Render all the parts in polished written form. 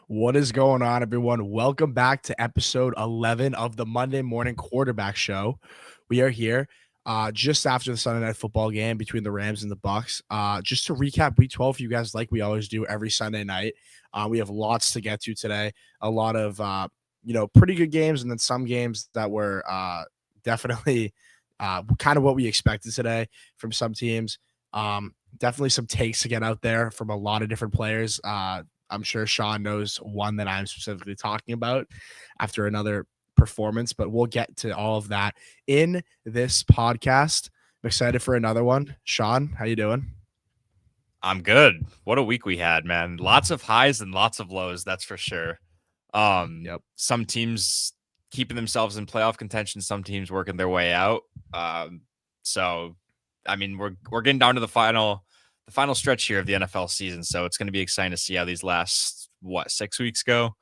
What is going on, everyone? Welcome back to episode 11 of the Monday Morning Quarterback Show. We are here just after the Sunday Night Football game between the Rams and the Bucks. Just to recap Week 12 for you guys, like we always do every Sunday night. We have lots to get to today. A lot of pretty good games, and then some games that were definitely kind of what we expected today from some teams. Definitely some takes to get out there from a lot of different players. I'm sure Sean knows one that I'm specifically talking about after another performance, but we'll get to all of that in this podcast. I'm excited for another one. Sean, how you doing? I'm good. What a week we had, man. Lots of highs and lots of lows, that's for sure. Yep. Some teams keeping themselves in playoff contention, some teams working their way out. So I mean, we're getting down to the final stretch here of the NFL season, so it's going to be exciting to see how these last 6 weeks go.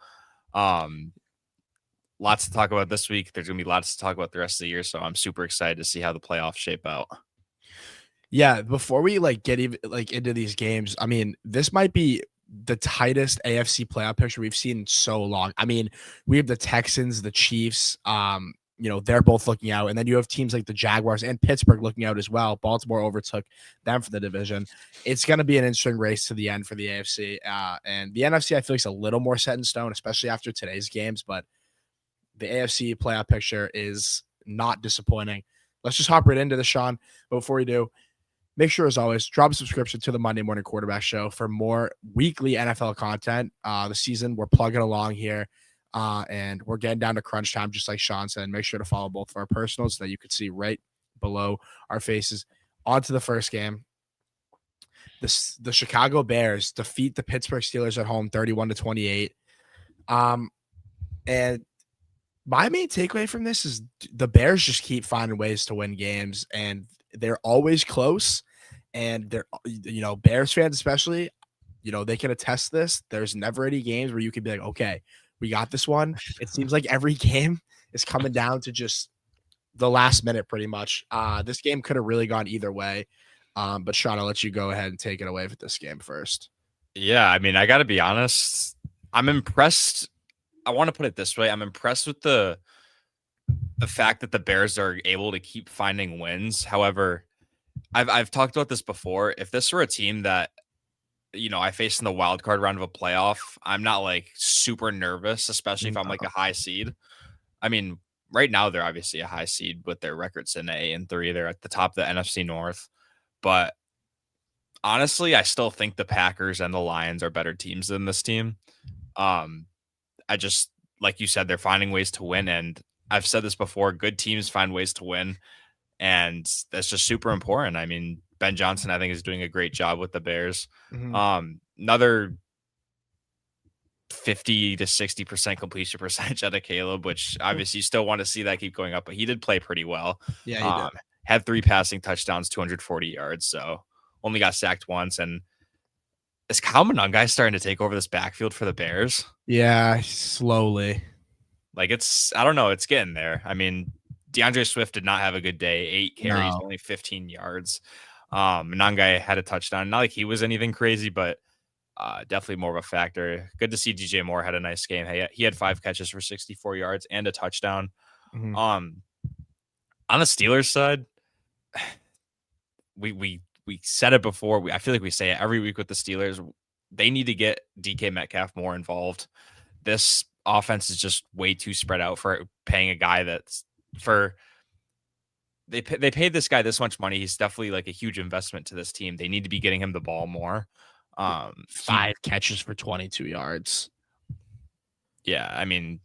Lots to talk about this week. There's going to be lots to talk about the rest of the year, so I'm super excited to see how the playoffs shape out. Yeah, before we get even into these games, I mean, this might be the tightest AFC playoff picture we've seen in so long. I mean, we have the Texans, the Chiefs, they're both looking out, and then you have teams like the Jaguars and Pittsburgh looking out as well. Baltimore overtook them for the division. It's going to be an interesting race to the end for the AFC, and the NFC. I feel like it's a little more set in stone, especially after today's games. But the AFC playoff picture is not disappointing. Let's just hop right into this, Sean. But before we do, make sure, as always, drop a subscription to the Monday Morning Quarterback Show for more weekly NFL content. The season, we're plugging along here, and we're getting down to crunch time, just like Sean said. Make sure to follow both of our personals that you can see right below our faces. On to the first game. The Chicago Bears defeat the Pittsburgh Steelers at home 31-28. And my main takeaway from this is the Bears just keep finding ways to win games, and they're always close. And they're, Bears fans especially, they can attest this. There's never any games where you can be like, okay, we got this one. It seems like every game is coming down to just the last minute pretty much. This game could have really gone either way. But Sean, I'll let you go ahead and take it away with this game first. Yeah, I mean, I got to be honest. I'm impressed. I want to put it this way. I'm impressed with the fact that the Bears are able to keep finding wins. However, I've talked about this before. If this were a team that, I face in the wild card round of a playoff, I'm not super nervous, especially if I'm a high seed. I mean, right now they're obviously a high seed with their records in 8-3. They're at the top of the NFC North. But honestly, I still think the Packers and the Lions are better teams than this team. I just, like you said, they're finding ways to win. And I've said this before, good teams find ways to win. And that's just super important. I mean, Ben Johnson, I think, is doing a great job with the Bears. Mm-hmm. Another 50 to 60% completion percentage out of Caleb, which obviously you still want to see that keep going up, but he did play pretty well. Yeah, he did. Had 3 passing touchdowns, 240 yards, so only got sacked once. And is Kyle Monangai starting to take over this backfield for the Bears? Yeah, slowly. I don't know, it's getting there. I mean, DeAndre Swift did not have a good day. 8 carries, only 15 yards. Monangai had a touchdown. Not like he was anything crazy, but definitely more of a factor. Good to see DJ Moore had a nice game. He had 5 catches for 64 yards and a touchdown. Mm-hmm. On the Steelers side, we said it before. I feel like we say it every week with the Steelers. They need to get DK Metcalf more involved. This offense is just way too spread out for paying a guy that's they paid this guy this much money. He's definitely a huge investment to this team. They need to be getting him the ball more. 5 catches for 22 yards. Yeah, I mean,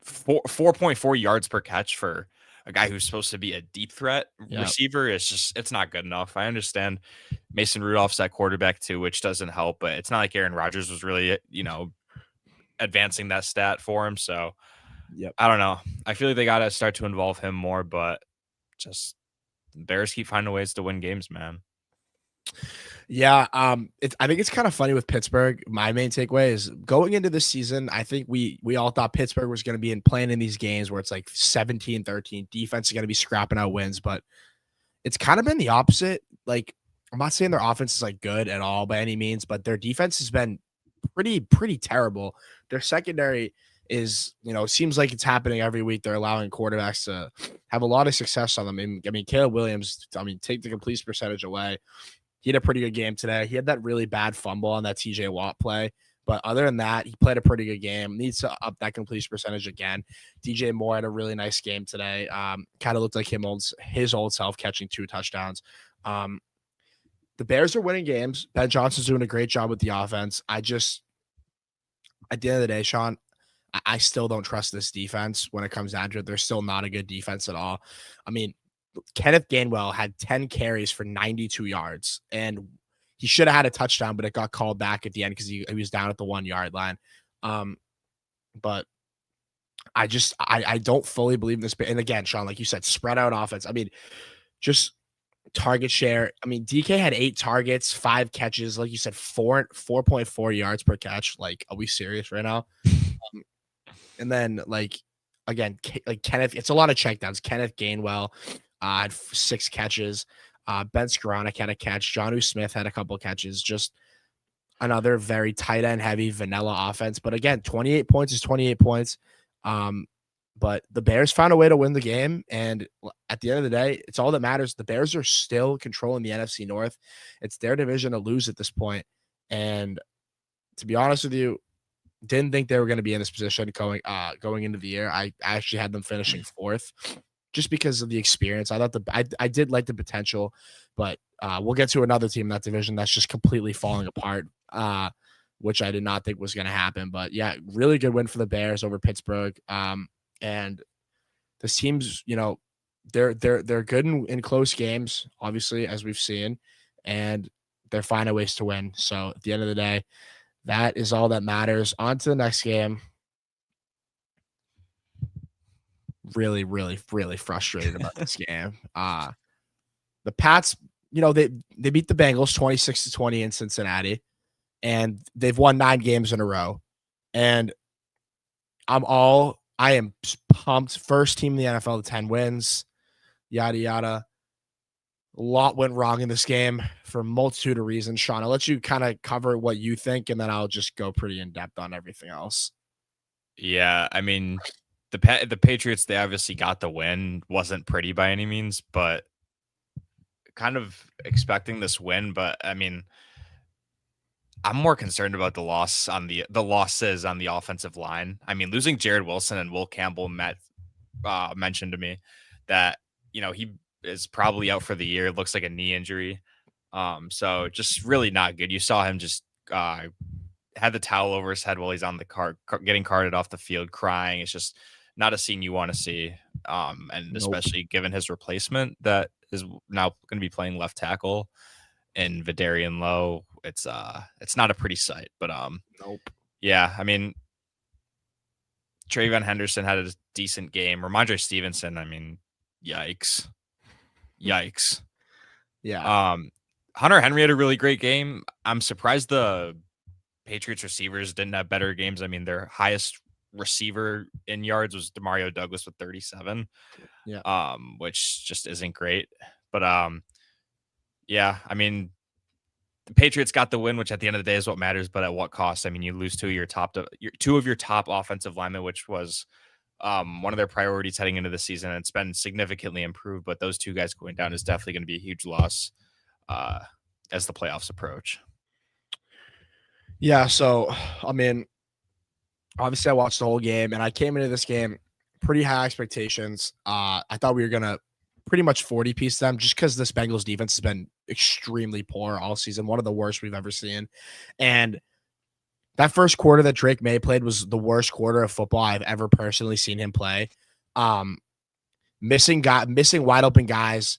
4.4 yards per catch for a guy who's supposed to be a deep threat receiver is it's not good enough. I understand Mason Rudolph's at quarterback too, which doesn't help, but it's not like Aaron Rodgers was really, advancing that stat for him. So I don't know. I feel like they got to start to involve him more, but just Bears keep finding ways to win games, man. Yeah, I think it's kind of funny with Pittsburgh. My main takeaway is going into this season, I think we all thought Pittsburgh was going to be playing in these games where it's 17-13. Defense is going to be scrapping out wins, but it's kind of been the opposite. I'm not saying their offense is good at all by any means, but their defense has been pretty terrible. Their secondary is, seems like it's happening every week. They're allowing quarterbacks to have a lot of success on them. And I mean, Caleb Williams, take the completion percentage away. He had a pretty good game today. He had that really bad fumble on that TJ Watt play. But other than that, he played a pretty good game. Needs to up that completion percentage again. DJ Moore had a really nice game today. Kind of looked like his old self catching 2 touchdowns. The Bears are winning games. Ben Johnson's doing a great job with the offense. At the end of the day, Sean, I still don't trust this defense when it comes down to it. They're still not a good defense at all. I mean, Kenneth Gainwell had 10 carries for 92 yards, and he should have had a touchdown, but it got called back at the end because he was down at the 1-yard line. But I don't fully believe in this. And again, Sean, like you said, spread out offense. I mean, just target share. I mean, DK had 8 targets, 5 catches, like you said, 4.4 yards per catch. Like, are we serious right now? And then again, like Kenneth, it's a lot of checkdowns. Kenneth Gainwell had 6 catches. Ben Skoranek had a catch. Jonnu Smith had a couple catches. Just another very tight end heavy vanilla offense. But again, 28 points is 28 points. But the Bears found a way to win the game. And at the end of the day, it's all that matters. The Bears are still controlling the NFC North. It's their division to lose at this point. And to be honest with you, didn't think they were going to be in this position going into the year. I actually had them finishing 4th just because of the experience. I thought I did like the potential, but we'll get to another team in that division that's just completely falling apart, which I did not think was going to happen. But yeah, really good win for the Bears over Pittsburgh. And this team's, they're good in close games, obviously, as we've seen, and they're finding ways to win. So at the end of the day, that is all that matters. On to the next game. Really, really, really frustrated about this game. The Pats, they beat the Bengals 26-20 in Cincinnati, and they've won 9 games in a row. And I am pumped. First team in the NFL to 10 wins, yada, yada. A lot went wrong in this game for a multitude of reasons. Sean, I'll let you kind of cover what you think, and then I'll just go pretty in depth on everything else. Yeah, I mean, the Patriots, they obviously got the win. Wasn't pretty by any means, but kind of expecting this win. But I mean, I'm more concerned about the losses on the offensive line. I mean, losing Jared Wilson and Will Campbell mentioned to me that he is probably out for the year. It looks like a knee injury. So just really not good. You saw him just had the towel over his head while he's on the cart, getting carted off the field, crying. It's just not a scene you want to see. And especially given his replacement that is now going to be playing left tackle in Vidarian Lowe. It's not a pretty sight, but Nope. Yeah, I mean, Travion Henderson had a decent game. Ramondre Stevenson, I mean, yikes. Yeah. Hunter Henry had a really great game. I'm surprised the Patriots receivers didn't have better games. I mean, their highest receiver in yards was Demario Douglas with 37. Yeah. Which just isn't great. But yeah, I mean, the Patriots got the win, which at the end of the day is what matters, but at what cost? I mean, you lose two of your top offensive linemen, which was one of their priorities heading into the season. And it's been significantly improved, but those 2 guys going down is definitely going to be a huge loss as the playoffs approach. Yeah. So, I mean, obviously I watched the whole game, and I came into this game pretty high expectations. I thought we were going to pretty much 40-piece them just because this Bengals defense has been extremely poor all season, one of the worst we've ever seen. And that first quarter that Drake May played was the worst quarter of football I've ever personally seen him play. Missing wide open guys,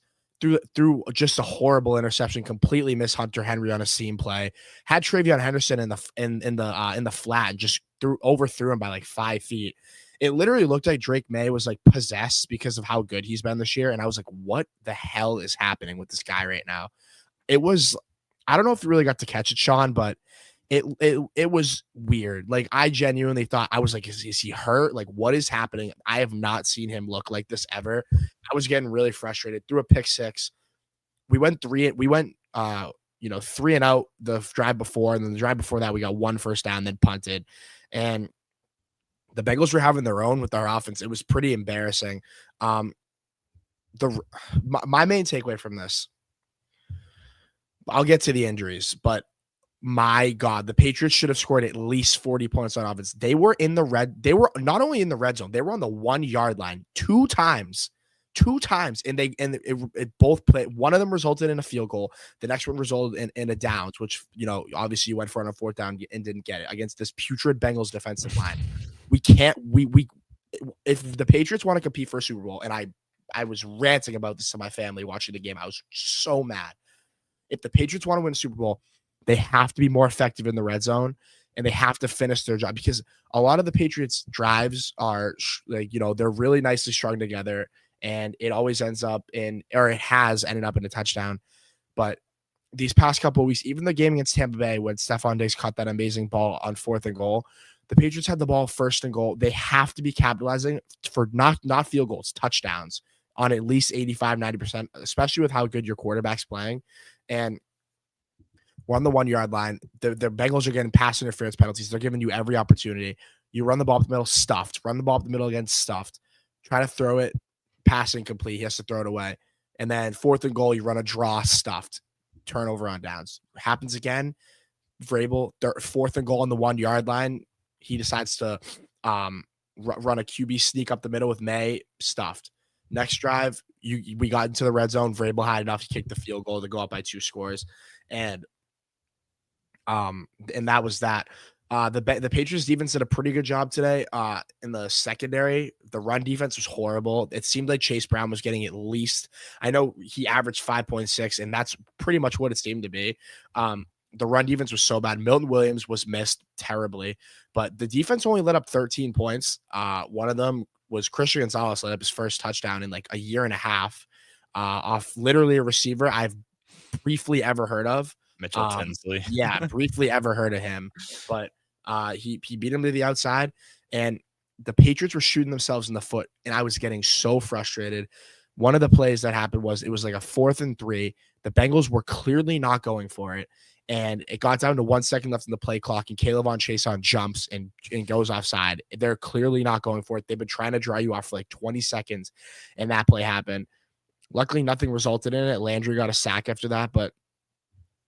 through just a horrible interception, completely missed Hunter Henry on a seam play. Had Travion Henderson in the flat and just overthrew him by like 5 feet. It literally looked like Drake May was like possessed because of how good he's been this year. And I was like, what the hell is happening with this guy right now? I don't know if you really got to catch it, Sean, but it was weird. Like, I genuinely thought, I was like, is he hurt? Like, what is happening? I have not seen him look like this ever. I was getting really frustrated. Threw a pick six. We went three and out the drive before, and then the drive before that we got one first down, then punted, and the Bengals were having their own with our offense. It was pretty embarrassing. Um, the my main takeaway from this, I'll get to the injuries, but my God, the Patriots should have scored at least 40 points on offense. They were not only in the red zone, they were on the 1 yard line two times, and it both played. One of them resulted in a field goal. The next one resulted in a downs, which obviously you went for on a fourth down and didn't get it against this putrid Bengals defensive line. We can't we if the Patriots want to compete for a Super Bowl, and I was ranting about this to my family watching the game. I was so mad. If the Patriots want to win a Super Bowl, they have to be more effective in the red zone, and they have to finish their job, because a lot of the Patriots drives are they're really nicely strung together, and it always ends up it has ended up in a touchdown. But these past couple of weeks, even the game against Tampa Bay when Stephon Diggs caught that amazing ball on 4th and goal, the Patriots had the ball 1st and goal. They have to be capitalizing for not field goals, touchdowns on at least 85-90%, especially with how good your quarterback's playing. And we're on the 1 yard line. The Bengals are getting pass interference penalties. They're giving you every opportunity. You run the ball up the middle, stuffed. Run the ball up the middle again, stuffed. Try to throw it, pass incomplete. He has to throw it away. And then 4th and goal, you run a draw, stuffed. Turnover on downs. Happens again. Vrabel, 4th and goal on the 1 yard line. He decides to run a QB sneak up the middle with May, stuffed. Next drive, we got into the red zone. Vrabel had enough to kick the field goal to go up by 2 scores. And that was that. The Patriots defense did a pretty good job today. In the secondary, the run defense was horrible. It seemed like Chase Brown was getting at least, I know he averaged 5.6, and that's pretty much what it seemed to be. The run defense was so bad. Milton Williams was missed terribly, but the defense only let up 13 points. One of them was Christian Gonzalez let up his first touchdown in like a year and a half, off literally a receiver I've briefly ever heard of. Mitchell Tinsley. Yeah, briefly ever heard of him, but he beat him to the outside, and the Patriots were shooting themselves in the foot, and I was getting so frustrated. One of the plays that happened was it was like a 4th and 3. The Bengals were clearly not going for it, and it got down to 1 second left in the play clock, and Kayvon Chason jumps and goes offside. They're clearly not going for it. They've been trying to dry you off for like 20 seconds, and that play happened. Luckily, nothing resulted in it. Landry got a sack after that, but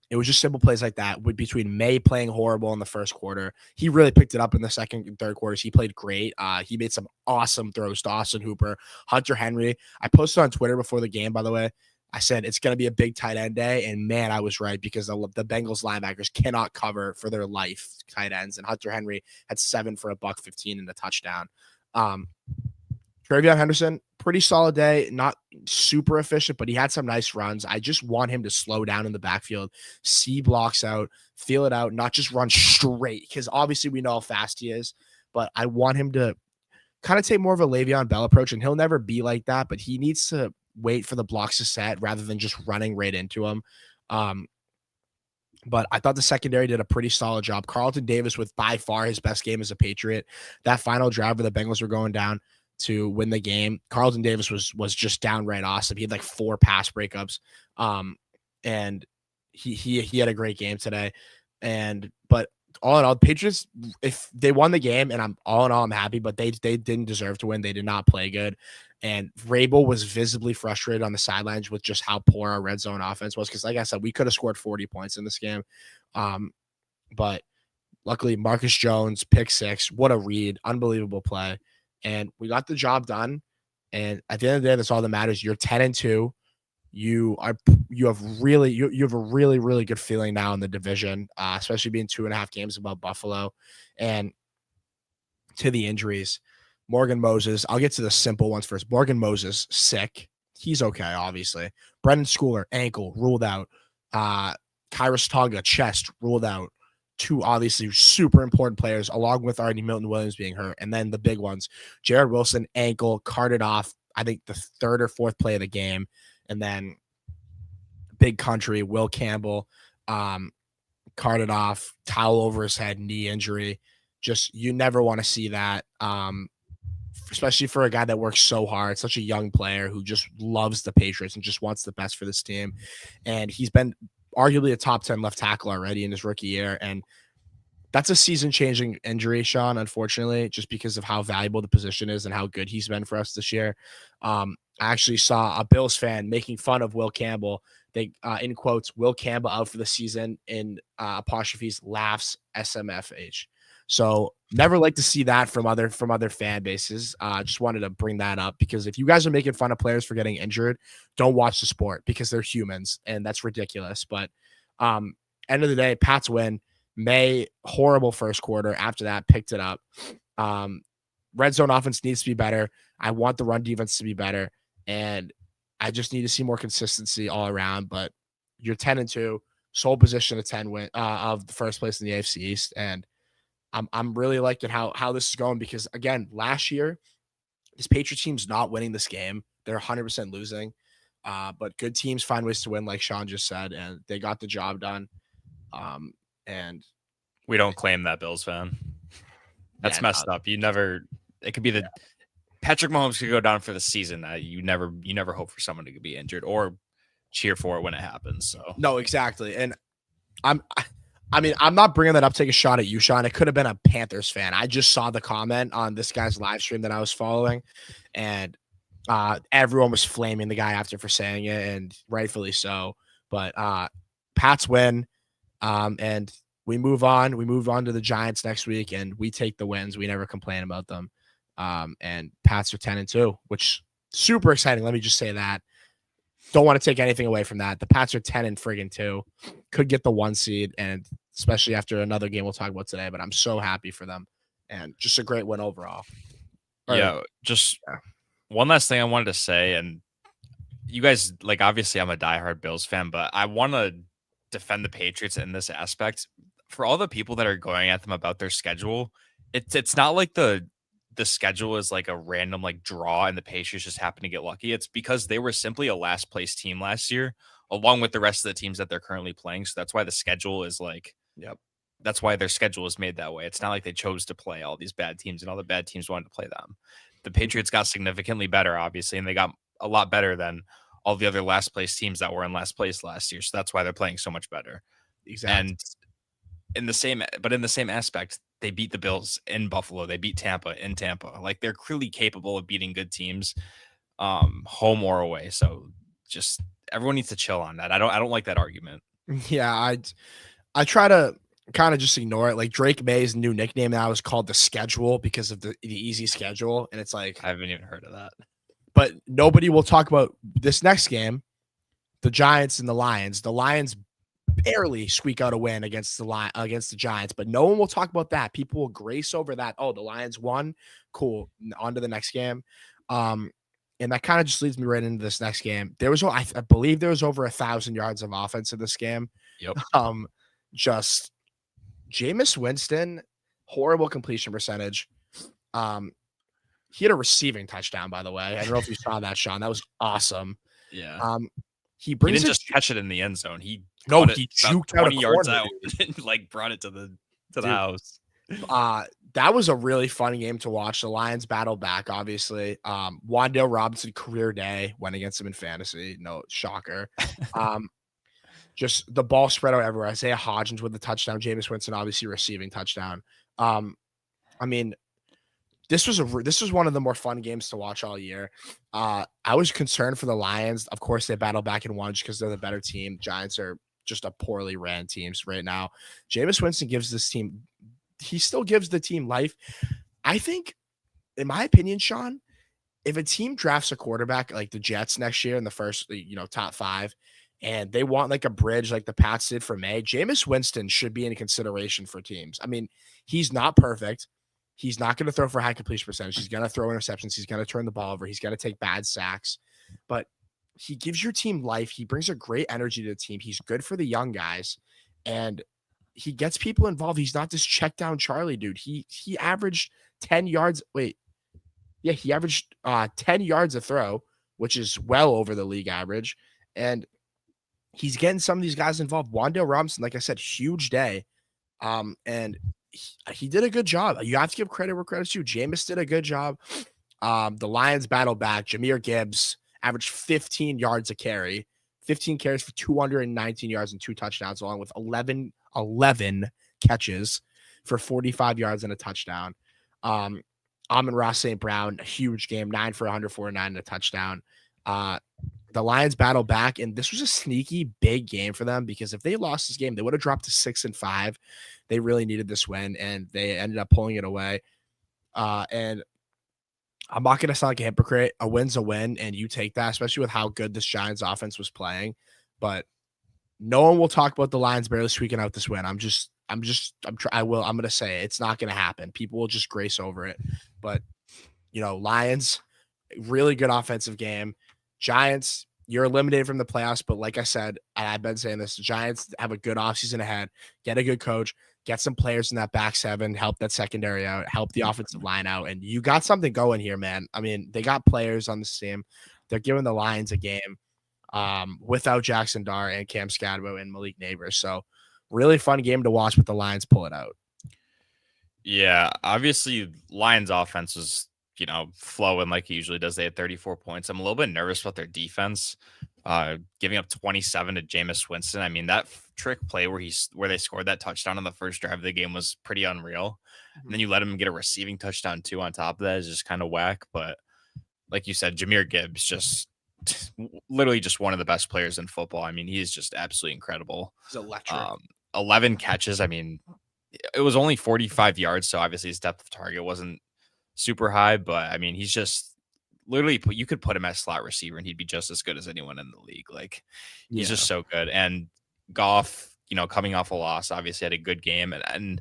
it was just simple plays like that. Between May playing horrible in the first quarter, he really picked it up in the second and third quarters. He played great. He made some awesome throws to Austin Hooper, Hunter Henry. I posted on Twitter before the game, by the way. I said it's going to be a big tight end day, and man, I was right, because the Bengals linebackers cannot cover for their life tight ends, and Hunter Henry had 7 for $115 and a touchdown. TreVeyon Henderson, pretty solid day, not super efficient, but he had some nice runs. I just want him to slow down in the backfield, see blocks out, feel it out, not just run straight, because obviously we know how fast he is, but I want him to kind of take more of a Le'Veon Bell approach, and he'll never be like that, but he needs to wait for the blocks to set rather than just running right into him. But I thought the secondary did a pretty solid job. Carlton Davis with by far his best game as a Patriot. That final drive where the Bengals were going down to win the game, Carlton Davis was just downright awesome. He had like 4 pass breakups, and he had a great game today. But all in all, Patriots, if they won the game, and I'm happy, but they didn't deserve to win. They did not play good, and Vrabel was visibly frustrated on the sidelines with just how poor our red zone offense was. Because like I said, we could have scored 40 points in this game, but luckily Marcus Jones pick 6. What a read! Unbelievable play. And we got the job done. And at the end of the day, that's all that matters. You're 10-2. You have a really, really good feeling now in the division, especially being 2.5 games above Buffalo. And to the injuries, Morgan Moses. I'll get to the simple ones first. Morgan Moses, sick. He's okay, obviously. Brendan Schooler, ankle, ruled out. Kyrus Tonga, chest, ruled out. 2 obviously super important players, along with already Milton Williams being hurt. And then the big ones, Jared Wilson, ankle, carted off, I think the 3rd or 4th play of the game. And then big country, Will Campbell, carted off, towel over his head, knee injury. Just, you never want to see that, especially for a guy that works so hard, such a young player who just loves the Patriots and just wants the best for this team. And he's been arguably a top 10 left tackle already in his rookie year. And that's a season-changing injury, Sean, unfortunately, just because of how valuable the position is and how good he's been for us this year. I actually saw a Bills fan making fun of Will Campbell. They, in quotes, Will Campbell out for the season in apostrophes laughs SMFH. So never like to see that from other fan bases. Just wanted to bring that up because if you guys are making fun of players for getting injured, don't watch the sport because they're humans and that's ridiculous. But end of the day, Pats win. May horrible first quarter. After that, picked it up. Red zone offense needs to be better. I want the run defense to be better, and I just need to see more consistency all around. But you're 10-2, sole position of 10 win of the first place in the AFC East, and I'm really liking how this is going because again, last year this Patriot team's not winning this game. They're 100% losing. But good teams find ways to win, like Sean just said, and they got the job done. And we don't claim that, Bills fan. That's messed up. You never. It could be the Patrick Mahomes could go down for the season. You never hope for someone to be injured or cheer for it when it happens. So no, exactly. And I'm not bringing that up. Take a shot at you, Sean. It could have been a Panthers fan. I just saw the comment on this guy's live stream that I was following, and everyone was flaming the guy after for saying it, and rightfully so. But Pats win, and we move on. We move on to the Giants next week, and we take the wins. We never complain about them. And Pats are 10-2, which super exciting. Let me just say that. Don't want to take anything away from that. The Pats are 10-2, could get the 1 seed, and especially after another game we'll talk about today. But I'm so happy for them, and just a great win overall. One last thing I wanted to say, and you guys, like, obviously I'm a diehard Bills fan, but I want to defend the Patriots in this aspect. For all the people that are going at them about their schedule, it's not like the schedule is like a random like draw and the Patriots just happen to get lucky. It's because they were simply a last place team last year, along with the rest of the teams that they're currently playing. So that's why the schedule is like, that's why their schedule is made that way. It's not like they chose to play all these bad teams and all the bad teams wanted to play them. The Patriots got significantly better, obviously, and they got a lot better than all the other last place teams that were in last place last year. So that's why they're playing so much better. Exactly. And in the same aspect, they beat the Bills in Buffalo. They beat Tampa in Tampa. Like, they're clearly capable of beating good teams, home or away. So just everyone needs to chill on that. I don't like that argument. Yeah, I try to kind of just ignore it. Like Drake May's new nickname now is called the schedule because of the easy schedule. And it's like, I haven't even heard of that. But nobody will talk about this next game, the Giants and the Lions. The Lions barely squeak out a win against the Giants, but no one will talk about that. People will grace over that. Oh, the Lions won. Cool. On to the next game. And that kind of just leads me right into this next game. I believe there was over 1,000 yards of offense in this game. Yep. Just Jameis Winston, horrible completion percentage. He had a receiving touchdown, by the way. I don't know if you saw that, Sean. That was awesm. Yeah. He didn't just catch it in the end zone. He juked out 20 yards out and like brought it to the house. That was a really fun game to watch. The Lions battled back, obviously. Wan'Dale Robinson, career day, went against him in fantasy. No shocker. Just the ball spread out everywhere. Isaiah Hodgins with the touchdown. Jameis Winston obviously receiving touchdown. I mean, this was one of the more fun games to watch all year. I was concerned for the Lions. Of course, they battled back and won just because they're the better team. Giants are just a poorly ran team right now. Jameis Winston still gives the team life. I think, in my opinion, Sean, if a team drafts a quarterback like the Jets next year in the first, top 5, and they want like a bridge like the Pats did for May, Jameis Winston should be in consideration for teams. I mean, he's not perfect. He's not going to throw for high completion percentage. He's going to throw interceptions. He's going to turn the ball over. He's going to take bad sacks. But he gives your team life. He brings a great energy to the team. He's good for the young guys. And he gets people involved. He's not this check down Charlie dude. He averaged 10 yards. He averaged 10 yards a throw, which is well over the league average. And he's getting some of these guys involved. Wan'Dale Robinson, like I said, huge day. And he did a good job. You have to give credit where credit's due. Jameis did a good job. The Lions battled back. Jahmyr Gibbs averaged 15 yards a carry 15 carries for 219 yards and 2 touchdowns, along with 11 catches for 45 yards and a touchdown. Amon-Ra St. Brown, a huge game, 9 for 149 and a touchdown. The Lions battle back, and this was a sneaky big game for them because if they lost this game, they would have dropped to 6-5. They really needed this win, and they ended up pulling it away. And I'm not going to sound like a hypocrite. A win's a win, and you take that, especially with how good this Giants offense was playing. But no one will talk about the Lions barely squeaking out this win. I'm going to say it. It's not going to happen. People will just grace over it. But, Lions, really good offensive game. Giants, you're eliminated from the playoffs. But like I said, and I've been saying this, the Giants have a good offseason ahead. Get a good coach. Get some players in that back seven, help that secondary out, help the offensive line out. And you got something going here, man. I mean, they got players on the team. They're giving the Lions a game without Jackson Dar and Cam Scadbo and Malik Neighbors. So really fun game to watch with the Lions pull it out. Yeah, obviously Lions offense was, flowing like he usually does. They had 34 points. I'm a little bit nervous about their defense. Giving up 27 to Jameis Winston. I mean, that trick play where they scored that touchdown on the first drive of the game was pretty unreal. And then you let him get a receiving touchdown too on top of that is just kind of whack. But like you said, Jahmyr Gibbs just literally just one of the best players in football. I mean, he's just absolutely incredible. He's electric. 11 catches. I mean, it was only 45 yards, so obviously his depth of target wasn't super high, but I mean, he's just literally you could put him at slot receiver and he'd be just as good as anyone in the league. Like he's just so good. And Goff, coming off a loss, obviously had a good game. And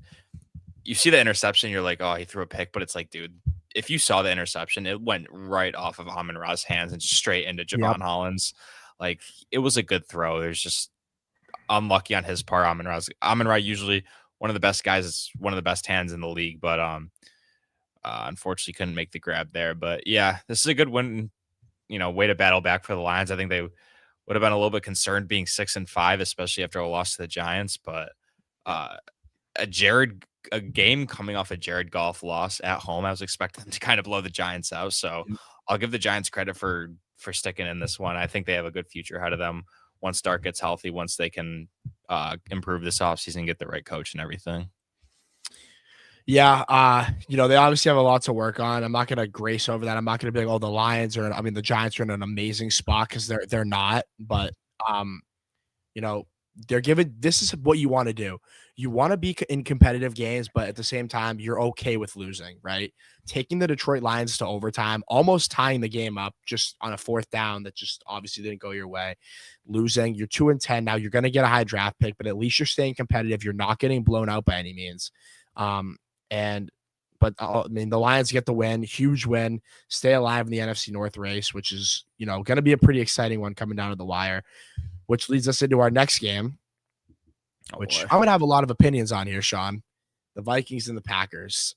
you see the interception, you're like, oh, he threw a pick, but it's like, dude, if you saw the interception, it went right off of Amon-Ra's hands and just straight into Javon Hollins. Like it was a good throw. There's just unlucky on his part. Amon-Ra usually one of the best guys, one of the best hands in the league, but unfortunately couldn't make the grab there. But yeah, this is a good win, way to battle back for the Lions. I think they would have been a little bit concerned being 6-5, especially after a loss to the Giants. But a game coming off a Jared Goff loss at home, I was expecting them to kind of blow the Giants out. So I'll give the Giants credit for sticking in this one. I think they have a good future ahead of them once Stark gets healthy, once they can improve this offseason, get the right coach and everything. Yeah, they obviously have a lot to work on. I'm not going to grace over that. I'm not going to be like, oh, the Giants are in an amazing spot because they're not. But, they're given, this is what you want to do. You want to be in competitive games, but at the same time, you're okay with losing, right? Taking the Detroit Lions to overtime, almost tying the game up just on a 4th down that just obviously didn't go your way. Losing, you're 2-10 now. You're going to get a high draft pick, but at least you're staying competitive. You're not getting blown out by any means. But the Lions get the win, huge win, stay alive in the NFC North race, which is, going to be a pretty exciting one coming down to the wire, which leads us into our next game, which I'm going to have a lot of opinions on here, Sean. The Vikings and the Packers.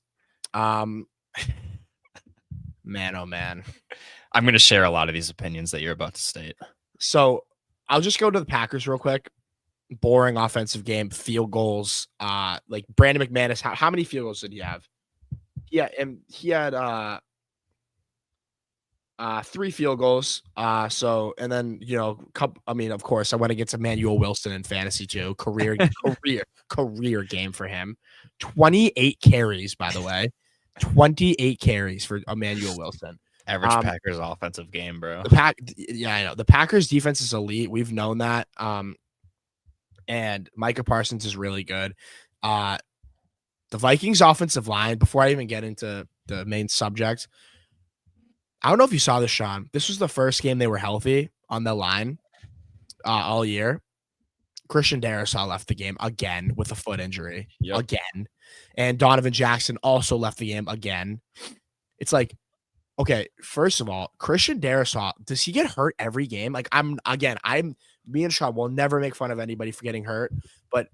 Man, oh man. I'm going to share a lot of these opinions that you're about to state. So I'll just go to the Packers real quick. Boring offensive game, field goals. Like Brandon McManus, how many field goals did he have? Yeah, and he had 3 field goals. And then of course, I went against Emmanuel Wilson in fantasy too. Career game for him. 28 carries, by the way. 28 carries for Emmanuel Wilson. Average Packers offensive game, bro. I know. The Packers defense is elite. We've known that. And Micah Parsons is really good. The Vikings offensive line, before I even get into the main subject, I don't know if you saw this, Sean. This was the first game they were healthy on the line all year. Christian Darrisaw left the game again with a foot injury. Again. And Donovan Jackson also left the game again. It's like, okay, first of all, Christian Darrisaw, does he get hurt every game? Like, me and Sean will never make fun of anybody for getting hurt, but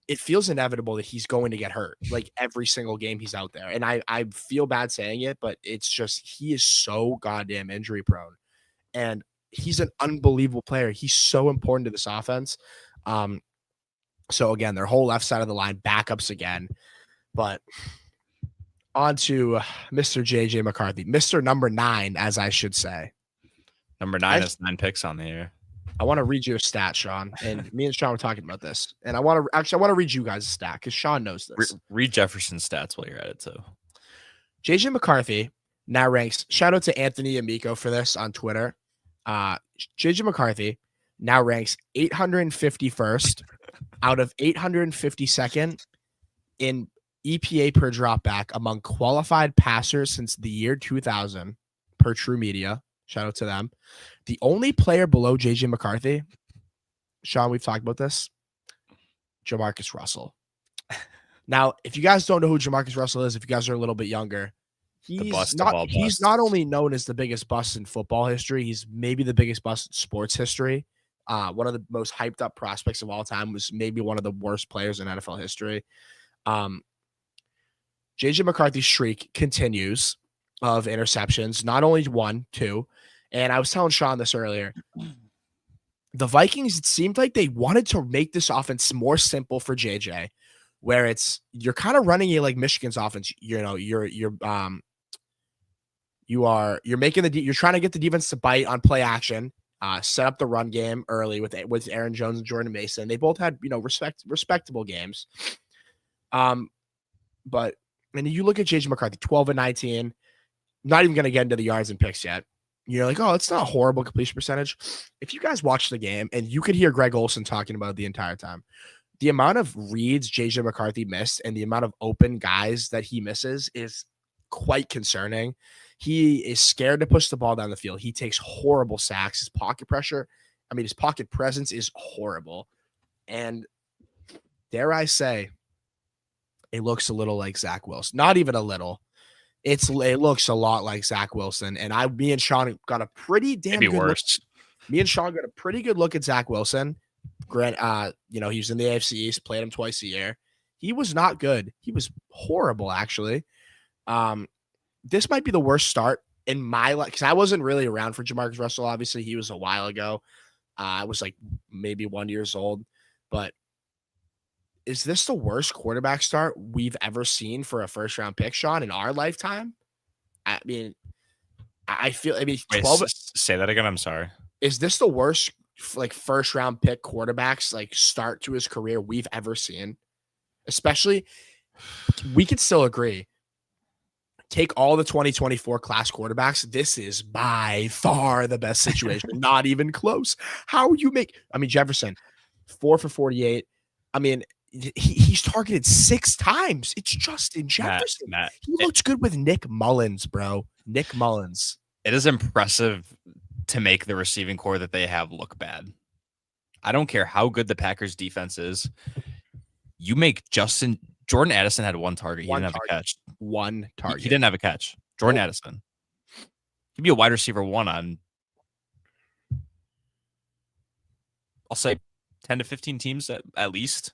it feels inevitable that he's going to get hurt like every single game he's out there. And I feel bad saying it, but it's just, he is so goddamn injury prone and he's an unbelievable player. He's so important to this offense. So again, their whole left side of the line backups again, but on to Mr. JJ McCarthy, Mr. number 9, as I should say. Number 9 has 9 picks on the air. I want to read you a stat, Sean, and me and Sean were talking about this, and I want to read you guys a stat because Sean knows this. Read Jefferson's stats while you're at it too. JJ McCarthy now ranks. Shout out to Anthony Amico for this on Twitter. JJ McCarthy now ranks 851st out of 852nd in EPA per dropback among qualified passers since the year 2000 per True Media. Shout out to them. The only player below JJ McCarthy, Sean, we've talked about this, Jamarcus Russell. Now, if you guys don't know who Jamarcus Russell is, if you guys are a little bit younger, he's not only known as the biggest bust in football history, he's maybe the biggest bust in sports history. One of the most hyped up prospects of all time, was maybe one of the worst players in NFL history. JJ McCarthy's streak continues of interceptions, not only 1, 2. And I was telling Sean this earlier. The Vikings, it seemed like they wanted to make this offense more simple for JJ, where you're kind of running it like Michigan's offense. You know, you're making you're trying to get the defense to bite on play action, set up the run game early with Aaron Jones and Jordan Mason. They both had, respectable games. But when you look at JJ McCarthy, 12 and 19, not even going to get into the yards and picks yet. You're like, oh, it's not a horrible completion percentage. If you guys watch the game, and you could hear Greg Olsen talking about it the entire time, the amount of reads JJ McCarthy missed and the amount of open guys that he misses is quite concerning. He is scared to push the ball down the field. He takes horrible sacks. His pocket presence is horrible. And dare I say, it looks a little like Zach Wilson. Not even a little. It looks a lot like Zach Wilson. And me and Sean got a pretty damn good look. Me and Sean got a pretty good look at Zach Wilson. Grant, he was in the AFC East, played him twice a year. He was not good. He was horrible, actually. This might be the worst start in my life, because I wasn't really around for Jamarcus Russell. Obviously, he was a while ago. I was like maybe 1 year old. But is this the worst quarterback start we've ever seen for a first-round pick, Sean, in our lifetime? I mean, I feel. Wait, 12. Say that again. I'm sorry. Is this the worst first-round pick quarterbacks start to his career we've ever seen? Especially, we could still agree. Take all the 2024 class quarterbacks. This is by far the best situation. Not even close. How you Jefferson, 4 for 48. He's targeted 6 times. It's Justin Jefferson. Matt, he looks good with Nick Mullins, bro. Nick Mullins. It is impressive to make the receiving core that they have look bad. I don't care how good the Packers defense is. You make Jordan Addison had 1 target. He didn't have a catch. 1 target. He didn't have a catch. Jordan Addison. He'd be a wide receiver 1 on, I'll say, 10 to 15 teams at least.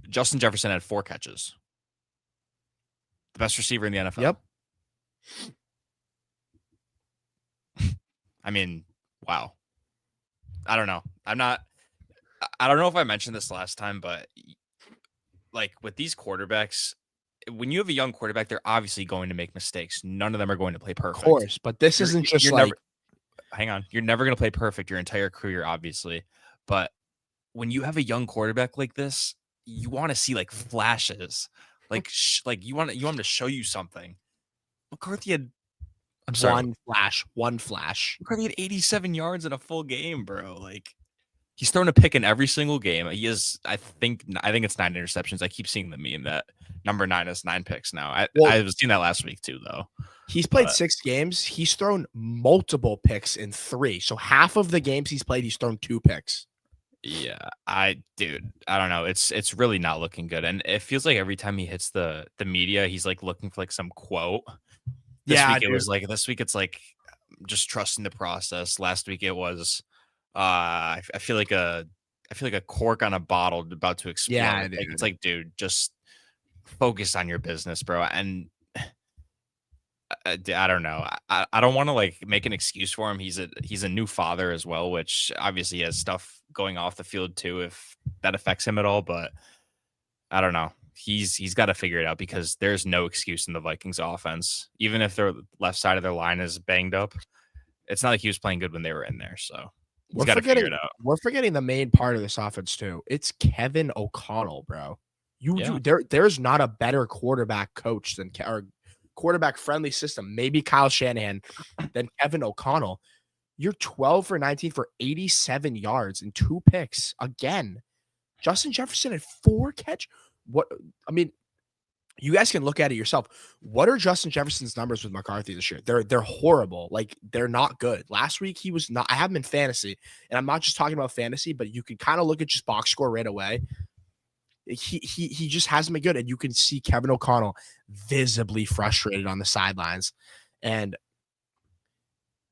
Justin Jefferson had 4 catches. The best receiver in the NFL. Yep. Wow. I don't know. I don't know if I mentioned this last time, but with these quarterbacks, when you have a young quarterback, they're obviously going to make mistakes. None of them are going to play perfect. Of course, but this isn't just hang on. You're never going to play perfect your entire career, obviously. But when you have a young quarterback like this, you want to see flashes. You want him to show you something. McCarthy had one flash. McCarthy had 87 yards in a full game, bro. He's thrown a pick in every single game. He has, I think it's 9 interceptions. I keep seeing the meme that number 9 is 9 picks now. I was seeing that last week too, though. He's played 6 games. He's thrown multiple picks in 3. So half of the games he's played, he's thrown 2 picks. Yeah, I don't know. It's really not looking good. And it feels like every time he hits the media, he's looking for some quote. This week it's just trusting the process. Last week it was I feel like a cork on a bottle about to explode. Yeah, it's dude, just focus on your business, bro. And I don't know. I don't want to make an excuse for him. He's a new father as well, which obviously has stuff going off the field too, if that affects him at all. But I don't know. He's got to figure it out, because there's no excuse in the Vikings offense. Even if their left side of their line is banged up, it's not like he was playing good when they were in there. So He's got to figure it out. We're forgetting the main part of this offense too. It's Kevin O'Connell, bro. Yeah. There's not a better quarterback coach than or quarterback friendly system. Maybe Kyle Shanahan than Kevin O'Connell. You're 12 for 19 for 87 yards and 2 picks again. Justin Jefferson had 4 catch. What I mean, you guys can look at it yourself. What are Justin Jefferson's numbers with McCarthy this year? They're horrible. Like they're not good. Last week he was not. I have him in fantasy, and I'm not just talking about fantasy, but you can kind of look at just box score right away. He just hasn't been good, and you can see Kevin O'Connell visibly frustrated on the sidelines. And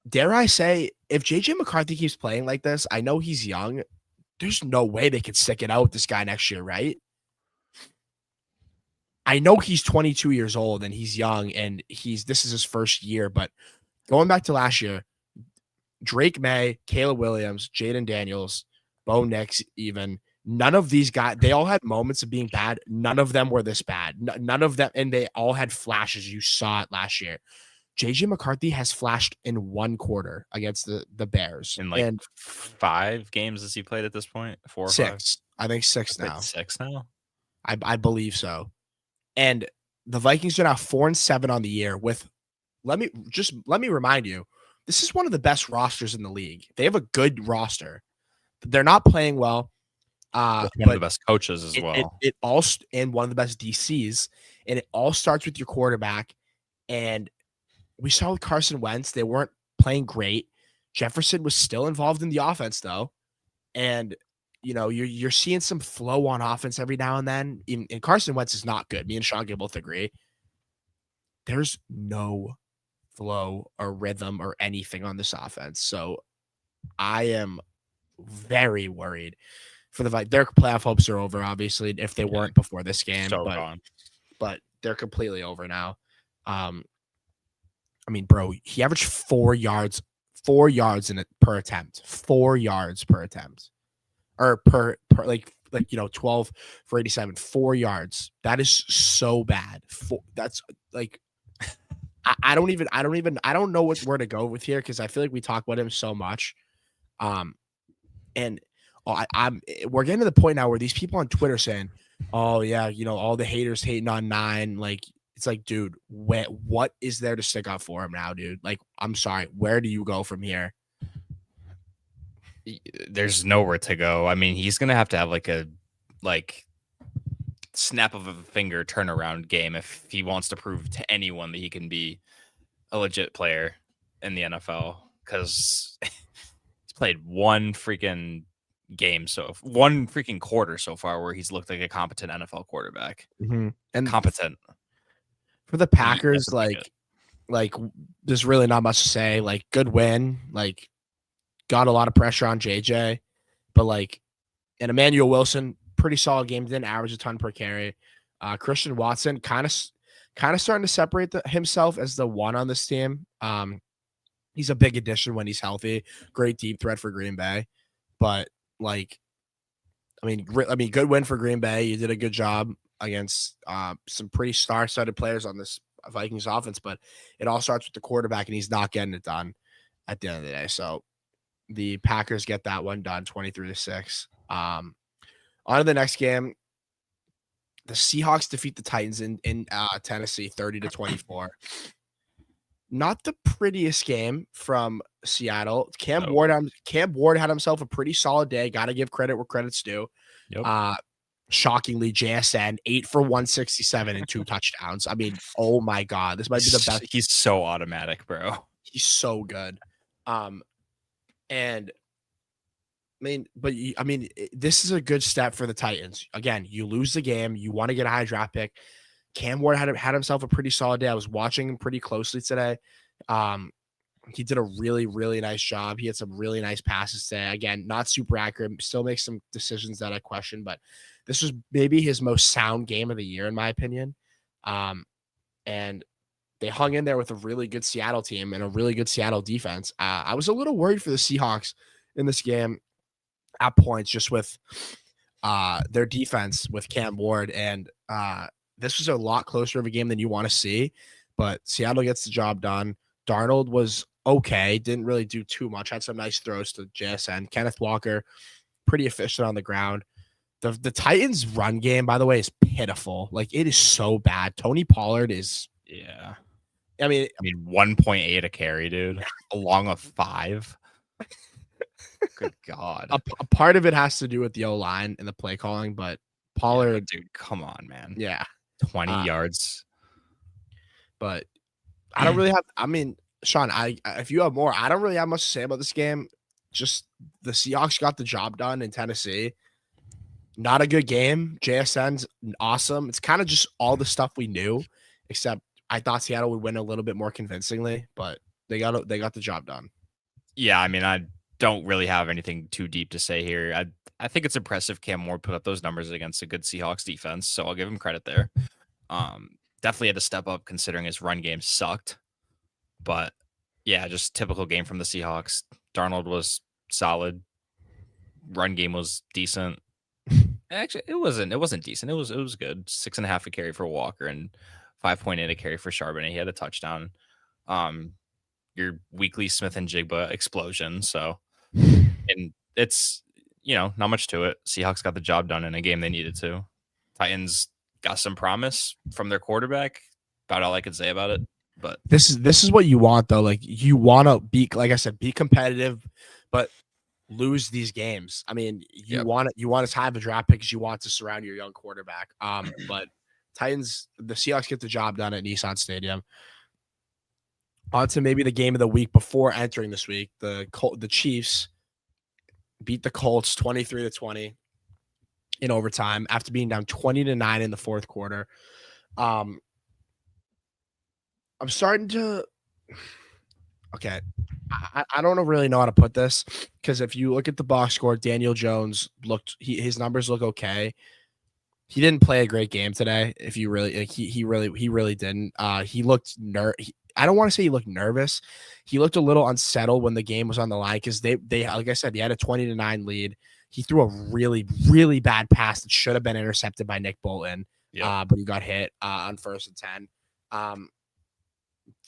dare I say, if JJ McCarthy keeps playing like this, I know he's young. There's no way they could stick it out with this guy next year, right? I know he's 22 years old and he's young and this is his first year, but going back to last year, Drake May, Caleb Williams, Jaden Daniels, Bo Nix, even none of these guys, they all had moments of being bad. None of them were this bad. None of them, and they all had flashes. You saw it last year. JJ McCarthy has flashed in 1 quarter against the Bears. In like 5 games has he played at this point? 4 or 6. 5? I think 6 now. 6 now? I believe so. And the Vikings are now 4-7 on the year with let me remind you, this is one of the best rosters in the league. They have a good roster. They're not playing well. One of the best coaches as well. It all and one of the best DCs. And it all starts with your quarterback. And we saw with Carson Wentz, they weren't playing great. Jefferson was still involved in the offense though. And you're seeing some flow on offense every now and then. And Carson Wentz is not good. Me and Sean can both agree. There's no flow or rhythm or anything on this offense. So I am very worried for their playoff hopes are over, obviously, if they weren't before this game. So but they're completely over now. I mean, bro, he averaged 4 yards in it per attempt. 4 yards per attempt. Or per 12 for 87, 4 yards. That is so bad. That's like I don't know where to go with here because I feel like we talk about him so much. And we're getting to the point now where these people on Twitter saying, "Oh yeah, all the haters hating on 9." Like it's like, dude, what is there to stick up for him now, dude? Like, I'm sorry, where do you go from here? There's nowhere to go. I mean, he's gonna have to have like a snap of a finger turnaround game if he wants to prove to anyone that he can be a legit player in the NFL. Because he's played one freaking quarter so far where he's looked like a competent NFL quarterback. Mm-hmm. And competent for the Packers, like there's really not much to say. Like, good win. Like, got a lot of pressure on JJ, but and Emmanuel Wilson, pretty solid game, didn't average a ton per carry. Christian Watson kind of starting to separate himself as the one on this team. He's a big addition when he's healthy. Great deep threat for Green Bay, but I mean, good win for Green Bay. You did a good job against some pretty star-studded players on this Vikings offense, but it all starts with the quarterback, and he's not getting it done at the end of the day. So the Packers get that one done, 23-6. On to the next game. The Seahawks defeat the Titans in Tennessee, 30-24. Not the prettiest game from Seattle. Cam Ward had himself a pretty solid day. Got to give credit where credit's due. Yep. Shockingly, JSN 8 for 167 and 2 touchdowns. I mean, oh my god, this might be the best. He's so automatic, bro. He's so good. And this is a good step for the Titans. Again, you lose the game, you want to get a high draft pick. Cam Ward had himself a pretty solid day. I was watching him pretty closely today. He did a really, really nice job. He had some really nice passes today. Again, not super accurate, still makes some decisions that I question, but this was maybe his most sound game of the year, in my opinion. And they hung in there with a really good Seattle team and a really good Seattle defense. I was a little worried for the Seahawks in this game at points, just with their defense with Cam Ward. And this was a lot closer of a game than you want to see, but Seattle gets the job done. Darnold was okay. Didn't really do too much. Had some nice throws to JSN. Kenneth Walker, pretty efficient on the ground. The Titans' run game, by the way, is pitiful. Like, it is so bad. Tony Pollard is. Yeah. I mean, 1.8 a carry, dude, along with 5. Good God. a part of it has to do with the O line and the play calling, but Pollard, but dude, come on, man. yeah, 20 yards. But I don't really have. I mean, Sean, if you have more, I don't really have much to say about this game. Just the Seahawks got the job done in Tennessee. Not a good game. JSN's awesome. It's kind of just all the stuff we knew, except I thought Seattle would win a little bit more convincingly, but they got the job done. Yeah, I mean, I don't really have anything too deep to say here. I think it's impressive Cam Moore put up those numbers against a good Seahawks defense, so I'll give him credit there. Definitely had to step up considering his run game sucked. But yeah, just typical game from the Seahawks. Darnold was solid. Run game was decent. Actually, it wasn't decent. It was good. 6.5 a carry for Walker and 5.8 a carry for Charbonnet. He had a touchdown. Your weekly Smith and Jigba explosion. So, and it's not much to it. Seahawks got the job done in a game they needed to. Titans got some promise from their quarterback. About all I could say about it. But this is what you want though. Like, you want to be, like I said, be competitive, but lose these games. I mean, you want to have a draft pick because you want to surround your young quarterback. But the Seahawks get the job done at Nissan Stadium. On to maybe the game of the week before entering this week. The Chiefs beat the Colts 23-20 in overtime after being down 20-9 in the fourth quarter. I'm starting to. Okay. I don't really know how to put this, because if you look at the box score, Daniel Jones his numbers look okay. He didn't play a great game today. If you really, like, he really didn't. He looked I don't want to say he looked nervous. He looked a little unsettled when the game was on the line, because they like I said, he had a 20-9 lead. He threw a really, really bad pass that should have been intercepted by Nick Bolton. But he got hit on 1st and 10.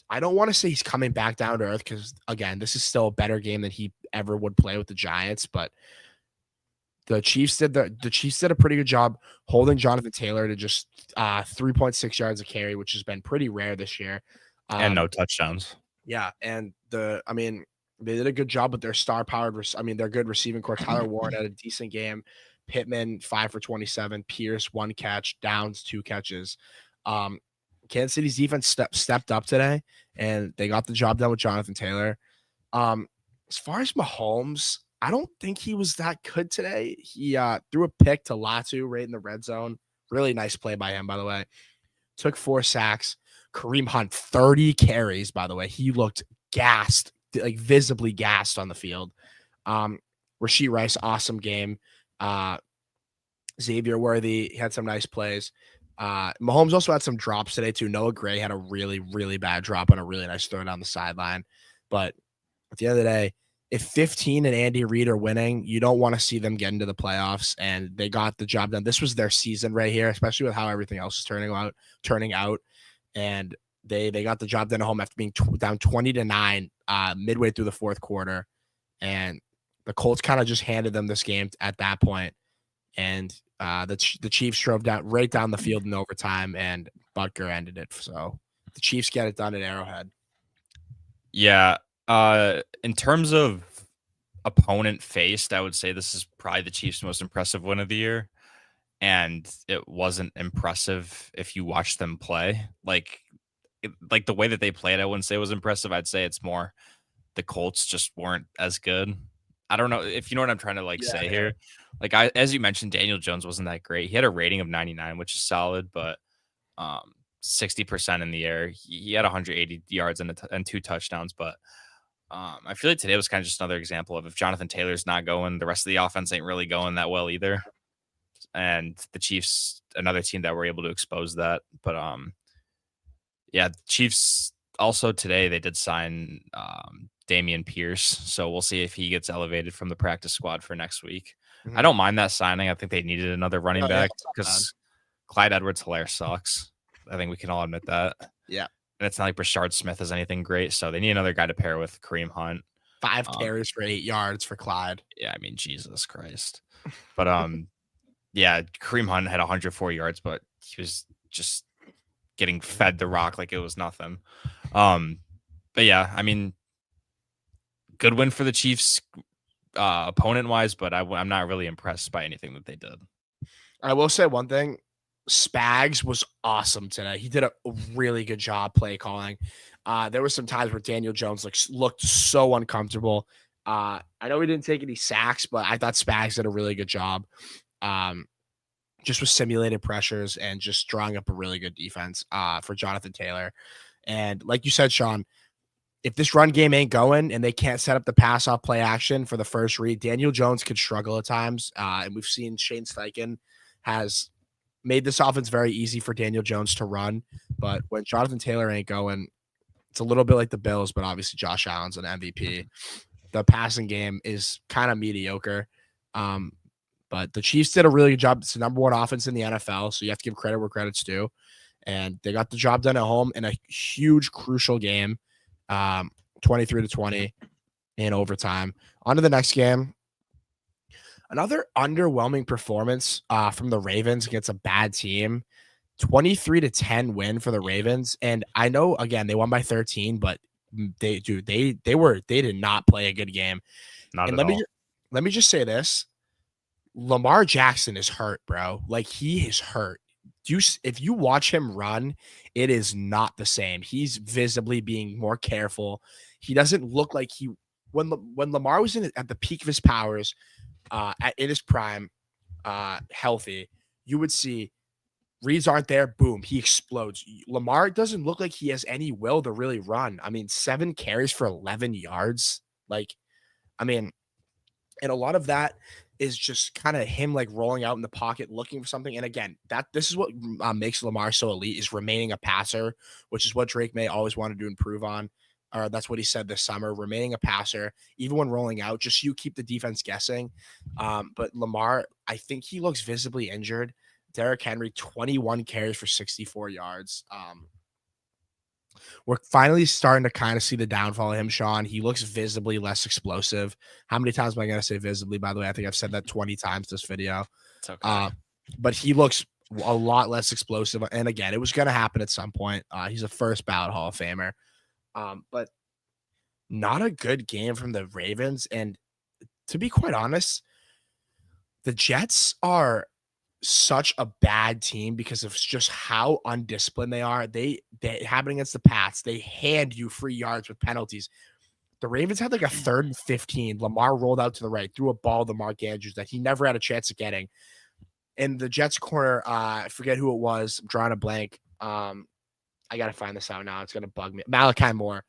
I don't want to say he's coming back down to earth, because again, this is still a better game than he ever would play with the Giants. But the Chiefs did a pretty good job holding Jonathan Taylor to just 3.6 yards a carry, which has been pretty rare this year. And no touchdowns. Yeah, and they did a good job with their their good receiving core. Tyler Warren had a decent game. Pittman 5 for 27. Pierce 1 catch. Downs 2 catches. Kansas City's defense stepped up today, and they got the job done with Jonathan Taylor. As far as Mahomes, I don't think he was that good today. He threw a pick to Latu right in the red zone. Really nice play by him, by the way. Took 4 sacks. Kareem Hunt, 30 carries, by the way. He looked gassed, like visibly gassed on the field. Rashee Rice, awesome game. Xavier Worthy had some nice plays. Mahomes also had some drops today too. Noah Gray had a really, really bad drop on a really nice throw down the sideline. But at the end of the day, if 15 and Andy Reid are winning, you don't want to see them get into the playoffs, and they got the job done. This was their season right here, especially with how everything else is turning out. And they got the job done at home after being down 20-9 midway through the fourth quarter. And the Colts kind of just handed them this game at that point. And the Chiefs drove right down the field in overtime, and Butker ended it. So the Chiefs get it done at Arrowhead. Yeah. In terms of opponent faced, I would say this is probably the Chiefs' most impressive win of the year. And it wasn't impressive if you watch them play. Like the way that they played, I wouldn't say it was impressive. I'd say it's more the Colts just weren't as good. I don't know if you know what I'm trying to say here. Like, as you mentioned, Daniel Jones wasn't that great. He had a rating of 99, which is solid, but 60% in the air. He had 180 yards and 2 touchdowns. But I feel like today was kind of just another example of, if Jonathan Taylor's not going, the rest of the offense ain't really going that well either. And the Chiefs, another team that were able to expose that. But yeah, the Chiefs also today, they did sign Dameon Pierce. So we'll see if he gets elevated from the practice squad for next week. I don't mind that signing. I think they needed another running back, because Clyde Edwards-Helaire sucks. I think we can all admit that. Yeah. and it's not like Brashard Smith is anything great, so they need another guy to pair with Kareem Hunt. Five Um, carries for 8 yards for Clyde. yeah, I mean, Jesus Christ. But yeah, Kareem Hunt had 104 yards, but he was just getting fed the rock like it was nothing. But yeah, I mean, good win for the Chiefs, opponent wise, but I'm not really impressed by anything that they did. I will say one thing. Spags was awesome today. He did a really good job play calling. There were some times where Daniel Jones looked so uncomfortable. I know he didn't take any sacks, but I thought Spags did a really good job. Just with simulated pressures and just drawing up a really good defense for Jonathan Taylor. And like you said, Sean, if this run game ain't going and they can't set up the pass off play action for the first read, Daniel Jones could struggle at times. And we've seen Shane Steichen has made this offense very easy for Daniel Jones to run. But when Jonathan Taylor ain't going, it's a little bit like the Bills, but obviously Josh Allen's an MVP. The passing game is kind of mediocre. But the Chiefs did a really good job. It's the number one offense in the NFL, so you have to give credit where credit's due. And they got the job done at home in a huge, crucial game, 23-20 in overtime. On to the next game. Another underwhelming performance from the Ravens against a bad team. 23-10 win for the Ravens. And I know, again, they won by 13, but they did not play a good game. Not And at all. let me just say this. Lamar Jackson is hurt, bro. Like, he is hurt. If you watch him run, it is not the same. He's visibly being more careful. He doesn't look like when Lamar was at the peak of his powers, in his prime, healthy, you would see reads aren't there. Boom, he explodes. Lamar doesn't look like he has any will to really run. I mean, 7 carries for 11 yards. Like, I mean, and a lot of that is just kind of him like rolling out in the pocket, looking for something. And again, this is what makes Lamar so elite, is remaining a passer, which is what Drake May always wanted to improve on. Or that's what he said this summer, remaining a passer, even when rolling out, just you keep the defense guessing. But Lamar, I think he looks visibly injured. Derrick Henry, 21 carries for 64 yards. We're finally starting to kind of see the downfall of him, Sean. He looks visibly less explosive. How many times am I going to say visibly? By the way, I think I've said that 20 times this video. It's okay. But he looks a lot less explosive. And again, it was going to happen at some point. He's a first ballot Hall of Famer. But not a good game from the Ravens. And to be quite honest, the Jets are such a bad team because of just how undisciplined they are. They happen against the Pats. They hand you free yards with penalties. The Ravens had like a 3rd and 15. Lamar rolled out to the right, threw a ball to Mark Andrews that he never had a chance of getting. In the Jets corner, I forget who it was. I'm drawing a blank. I got to find this out now. It's going to bug me. Malachi Moore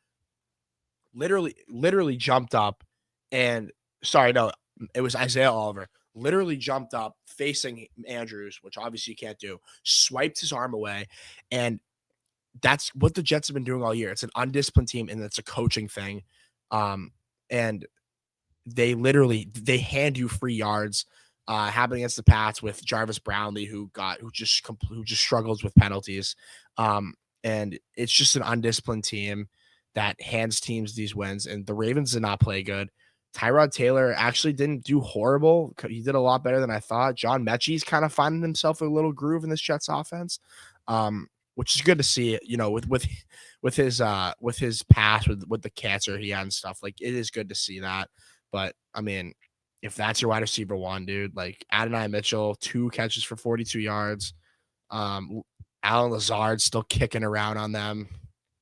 literally jumped up and it was Isaiah Oliver. Literally jumped up facing Andrews, which obviously you can't do, swiped his arm away. And that's what the Jets have been doing all year. It's an undisciplined team, and it's a coaching thing. And they hand you free yards. Happening against the Pats with Jarvis Brownlee, who just struggles with penalties. And it's just an undisciplined team that hands teams these wins. And the Ravens did not play good. Tyrod Taylor actually didn't do horrible. He did a lot better than I thought. John Mechie's kind of finding himself a little groove in this Jets offense, which is good to see. You know, with his pass with the cancer he had and stuff. Like, it is good to see that. But I mean, if that's your wide receiver one, dude, like Adonai Mitchell, 2 catches for 42 yards. Alan Lazard still kicking around on them.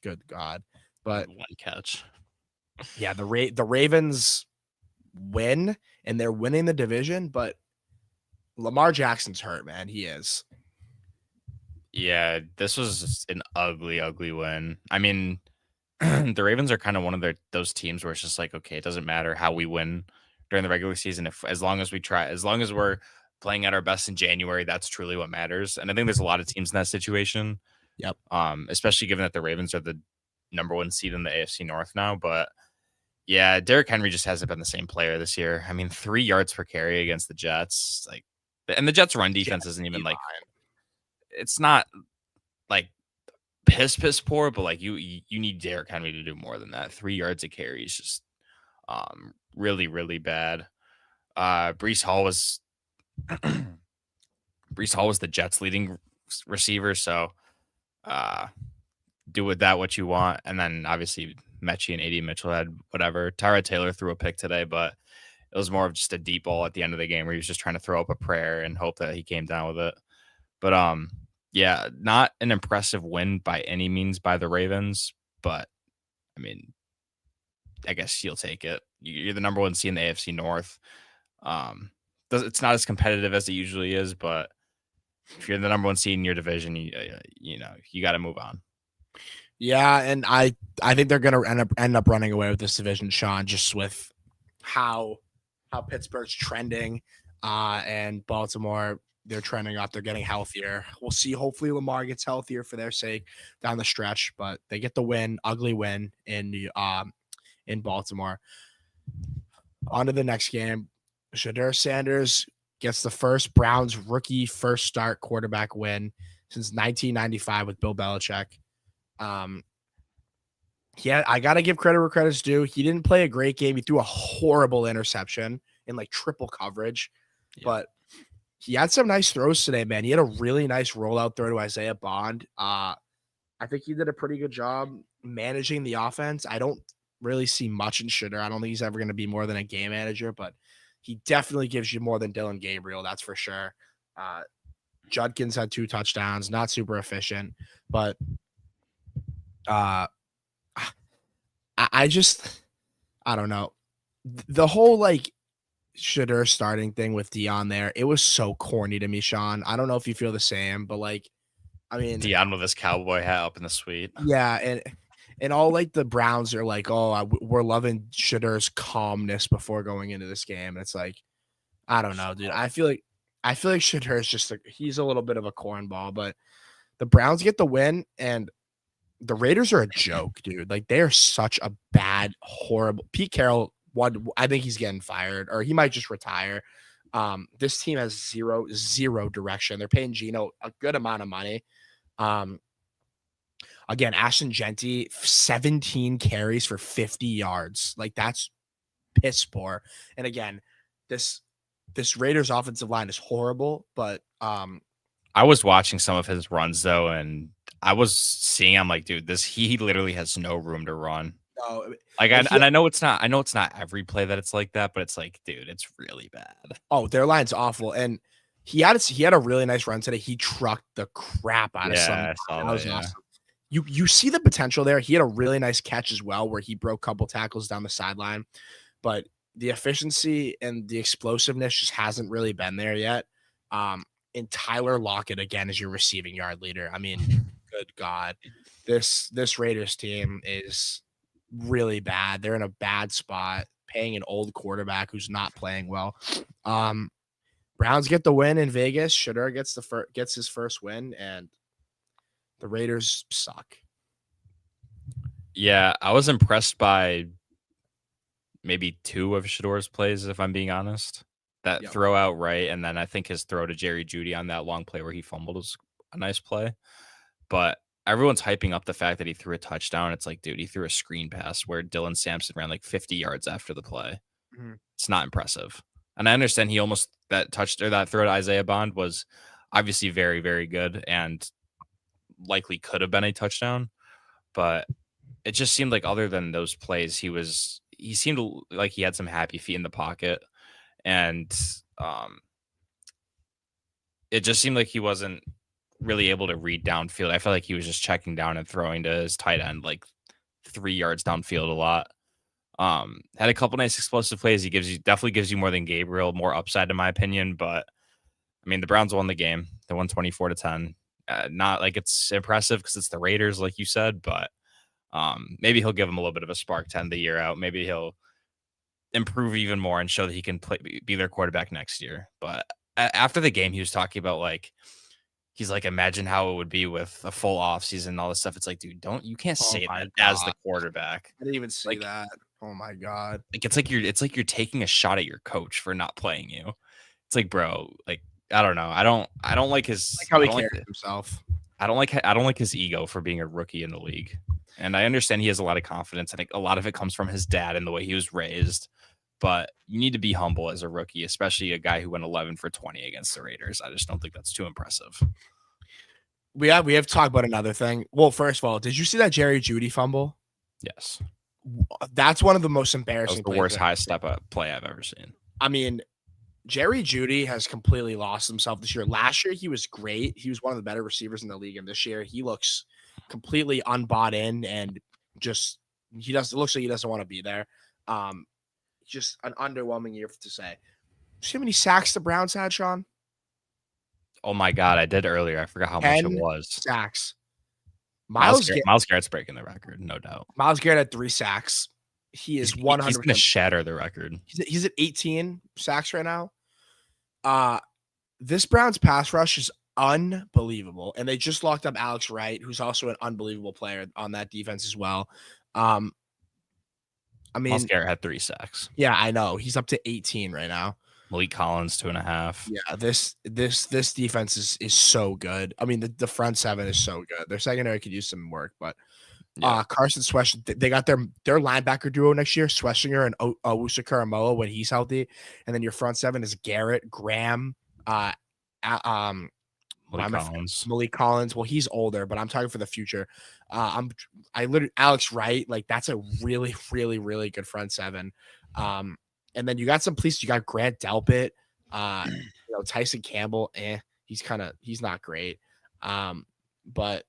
Good God. But 1 catch. Yeah, the Ravens win, and they're winning the division, but Lamar Jackson's hurt, man. He is. Yeah, this was an ugly, ugly win. I mean, the Ravens are kind of one of those teams where it's just like, okay, it doesn't matter how we win during the regular season. As long as we try, as long as we're playing at our best in January, that's truly what matters. And I think there's a lot of teams in that situation. Yep. Especially given that the Ravens are the number 1 seed in the AFC North now. But yeah, Derrick Henry just hasn't been the same player this year. I mean, 3 yards per carry against the Jets, and the Jets' run defense isn't even like, it's not like piss poor, but like you need Derrick Henry to do more than that. 3 yards a carry is just really, really bad. Brees Hall was Brees Hall was the Jets leading receiver, so uh do with that what you want. And then obviously Mechie and AD Mitchell had whatever. Tyrod Taylor threw a pick today, but it was more of just a deep ball at the end of the game where he was just trying to throw up a prayer and hope that he came down with it. But yeah, not an impressive win by any means by the Ravens, but I mean, I guess you'll take it. You're the number one seed in the AFC North. It's not as competitive as it usually is, but if you're the number one seed in your division, you know you got to move on. Yeah, and I think they're gonna end up running away with this division, Sean, just with how Pittsburgh's trending, and Baltimore, they're trending up. They're getting healthier. We'll see. Hopefully, Lamar gets healthier for their sake down the stretch, but they get the win, ugly win in Baltimore. On to the next game. Shadur Sanders gets the first Browns rookie first start quarterback win since 1995 with Bill Belichick. Yeah, I gotta give credit where credit's due. He didn't play a great game. He threw a horrible interception in like triple coverage, but he had some nice throws today, man. He had a really nice rollout throw to Isaiah Bond. I think he did a pretty good job managing the offense. I don't really see much in Shooter. I don't think he's ever going to be more than a game manager, but he definitely gives you more than Dylan Gabriel. That's for sure. Judkins had 2 touchdowns, not super efficient, but I just, I don't know. The whole like Shooter starting thing with Dion there, it was so corny to me, Sean. I don't know if you feel the same, but like, I mean, Dion with his cowboy hat up in the suite. yeah, and all like the Browns are like, oh, we're loving Shooter's calmness before going into this game. And it's like, I don't know, dude. I feel like Shooter's just he's a little bit of a cornball, but the Browns get the win, and the Raiders are a joke, dude. Like they are such a bad, horrible. Pete Carroll, I think he's getting fired, or he might just retire. This team has zero direction. They're paying Geno a good amount of money. Again, Ashton Genty, 17 carries for 50 yards. Like that's piss poor. And again, this Raiders offensive line is horrible, but I was watching some of his runs though, and I was seeing, I'm like, dude, he literally has no room to run. no, Like, and I know it's not every play that it's like that, but it's like, dude, it's really bad. Oh, their line's awful. And he had a really nice run today. He trucked the crap out of I saw that. Was yeah. awesome. You see the potential there. He had a really nice catch as well, where he broke a couple tackles down the sideline, but the efficiency and the explosiveness just hasn't really been there yet. And Tyler Lockett again is your receiving yard leader. I mean, good God, this Raiders team is really bad. They're in a bad spot, paying an old quarterback who's not playing well. Browns get the win in Vegas. Shooter gets his first win, and the Raiders suck. Yeah, I was impressed by maybe 2 of Shador's plays, if I'm being honest. That throw out right, and then I think his throw to Jerry Jeudy on that long play where he fumbled was a nice play. But everyone's hyping up the fact that he threw a touchdown. It's like, dude, he threw a screen pass where Dylan Sampson ran like 50 yards after the play. Mm-hmm. It's not impressive. And I understand he almost that throw to Isaiah Bond was obviously very, very good and likely could have been a touchdown. But it just seemed like other than those plays, he seemed like he had some happy feet in the pocket. And it just seemed like he wasn't really able to read downfield. I felt like he was just checking down and throwing to his tight end like 3 yards downfield a lot. Had a couple nice explosive plays. He definitely gives you more than Gabriel, more upside in my opinion. But I mean, the Browns won the game. They won 24-10. Not like it's impressive because it's the Raiders, like you said, but maybe he'll give him a little bit of a spark to end the year out. Maybe he'll improve even more and show that he can be their quarterback next year. But after the game, he was talking about like, he's like, imagine how it would be with a full offseason and all this stuff. It's like, dude, you can't say that as the quarterback. I didn't even see that. Oh my God. Like it's like you're taking a shot at your coach for not playing you. It's like, bro, like, I don't know. I don't like his like how he carries himself. I don't like his ego for being a rookie in the league. And I understand he has a lot of confidence. I think a lot of it comes from his dad and the way he was raised. But you need to be humble as a rookie, especially a guy who went 11 for 20 against the Raiders. I just don't think that's too impressive. We have talked about another thing. Well, first of all, did you see that Jerry Jeudy fumble? Yes. That's one of the most That was embarrassing the plays worst I've high ever seen. step up play I've ever seen. I mean, Jerry Jeudy has completely lost himself this year. Last year, he was great. He was one of the better receivers in the league. And this year, he looks completely unbought in and just it looks like he doesn't want to be there. Um, just an underwhelming year to say. See how many sacks the Browns had, Sean? Oh my God, I did earlier. I forgot how much it 10 was. sacks. Miles Miles Garrett's breaking the record, no doubt. Garrett had 3 sacks. He is He's going to 100%. shatter the record. He's at 18 sacks right now. This Browns pass rush is unbelievable, and they just locked up Alex Wright, who's also an unbelievable player on that defense as well. I Miles mean, Garrett had 3 sacks. yeah, I know he's up to 18 right now. Malik Collins 2.5. Yeah, this defense is so good. I mean, the front seven is so good. Their secondary could use some work, but Carson Sweshinger, they got their linebacker duo next year, Sweshinger and Owusu-Koramoah when he's healthy, and then your front seven is Garrett, Graham, Malik Collins. Well, he's older, but I'm talking for the future. I literally Alex Wright, like that's a really, really, really good front seven. And then you got some police. You got Grant Delpit, Tyson Campbell. He's not great. But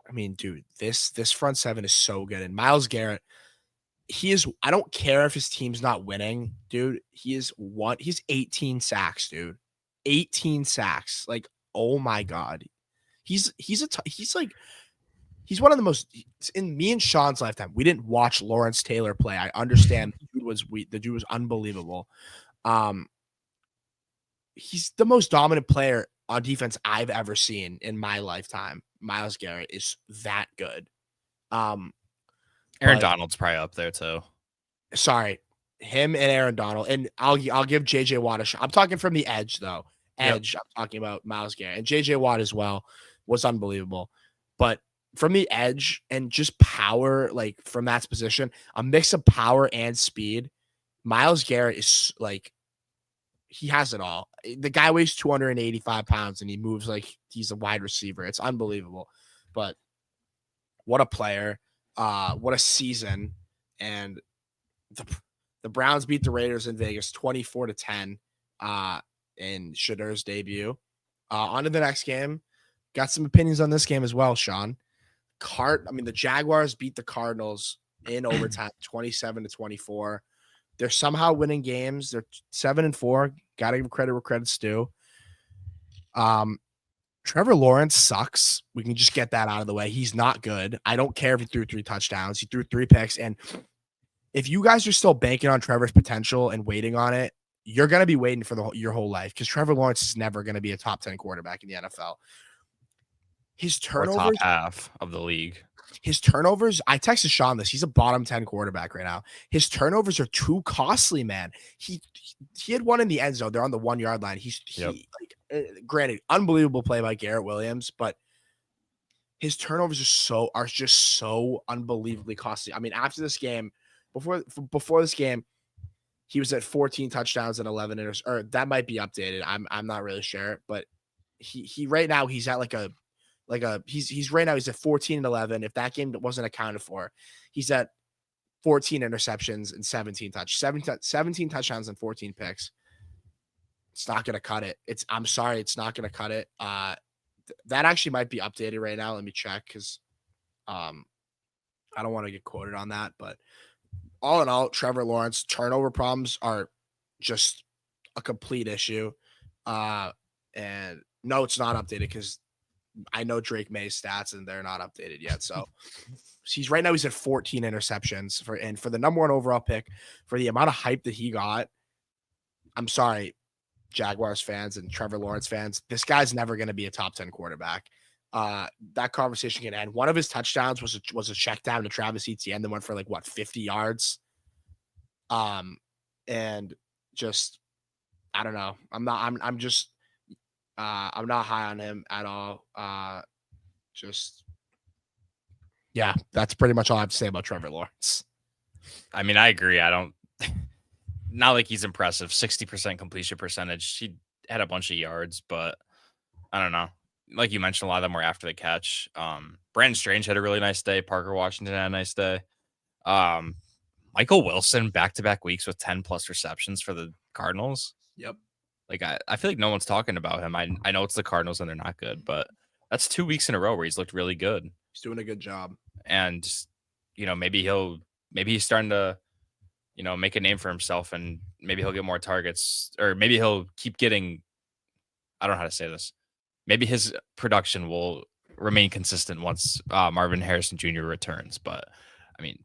I mean, dude, this front seven is so good. And Myles Garrett, I don't care if his team's not winning, dude. He's 18 sacks, dude. 18 sacks. Like, oh my God. He's one of the most in me and Sean's lifetime. We didn't watch Lawrence Taylor play. I understand the dude was unbelievable. He's the most dominant player on defense I've ever seen in my lifetime. Myles Garrett is that good. Aaron Donald's probably up there too. Sorry, him and Aaron Donald, and I'll give JJ Watt a shot. I'm talking from the edge though. Edge. Yep. I'm talking about Myles Garrett and JJ Watt as well was unbelievable, but from the edge and just power, like from that position, a mix of power and speed. Myles Garrett is like, he has it all. The guy weighs 285 pounds and he moves like he's a wide receiver. It's unbelievable. But what a player. What a season. And the Browns beat the Raiders in Vegas 24-10 in Shedur's debut. On to the next game. Got some opinions on this game as well, Sean. The Jaguars beat the Cardinals in overtime 27-24. They're somehow winning games. They're 7-4. Got to give credit where credit's due. Trevor Lawrence sucks. We can just get that out of the way. He's not good. I don't care if he threw 3 touchdowns. He threw 3 picks. And if you guys are still banking on Trevor's potential and waiting on it, you're going to be waiting for your whole life because Trevor Lawrence is never going to be a top 10 quarterback in the NFL. His turnovers, top half of the league. His turnovers, I texted Sean this. He's a bottom 10 quarterback right now. His turnovers are too costly, man. He had one in the end zone. They're on the 1 yard line. Granted, unbelievable play by Garrett Williams, but his turnovers are just so unbelievably costly. I mean, after this game, before this game, he was at 14 touchdowns and 11 interceptions. Or that might be updated. I'm not really sure, but he right now he's at he's right now he's at 14 and 11. If that game wasn't accounted for, he's at 14 interceptions and 17 touchdowns and 14 picks. It's not going to cut it. I'm sorry. It's not going to cut it. That actually might be updated right now. Let me check. Cause I don't want to get quoted on that, but all in all, Trevor Lawrence turnover problems are just a complete issue. And no, it's not updated because I know Drake May's stats and they're not updated yet. So he's at 14 interceptions for the number 1 overall pick, for the amount of hype that he got. I'm sorry, Jaguars fans and Trevor Lawrence fans, this guy's never going to be a top 10 quarterback. That conversation can end. One of his touchdowns was a check down to Travis Etienne that went for 50 yards. And just, I don't know. I'm I'm not high on him at all. Just yeah, that's pretty much all I have to say about Trevor Lawrence. I mean, I agree. I don't not like he's impressive. 60% completion percentage. He had a bunch of yards, but I don't know. Like you mentioned, a lot of them were after the catch. Brandon Strange had a really nice day. Parker Washington had a nice day. Um, Michael Wilson back-to-back weeks with 10 plus receptions for the Cardinals. Yep. Like I feel like no one's talking about him. I know it's the Cardinals and they're not good, but that's 2 weeks in a row where he's looked really good. He's doing a good job. And maybe he's starting to, make a name for himself and maybe he'll get more targets or maybe he'll keep getting I don't know how to say this. Maybe his production will remain consistent once Marvin Harrison Jr. returns, but I mean,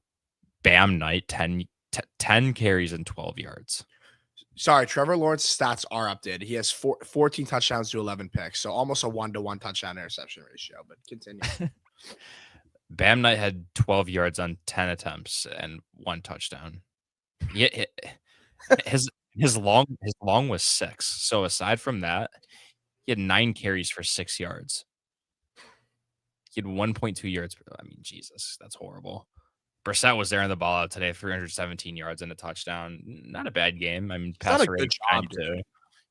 Bam Knight 10 carries and 12 yards. Sorry, Trevor Lawrence's stats are updated. He has 14 touchdowns to 11 picks, so almost a 1-to-1 touchdown interception ratio. But continue. Bam Knight had 12 yards on 10 attempts and 1 touchdown. His long was 6. So aside from that, he had 9 carries for 6 yards. He had 1.2 yards. I mean, Jesus, that's horrible. Brissett was there on the ball out today, 317 yards and a touchdown. Not a bad game. I mean, passer rating 92.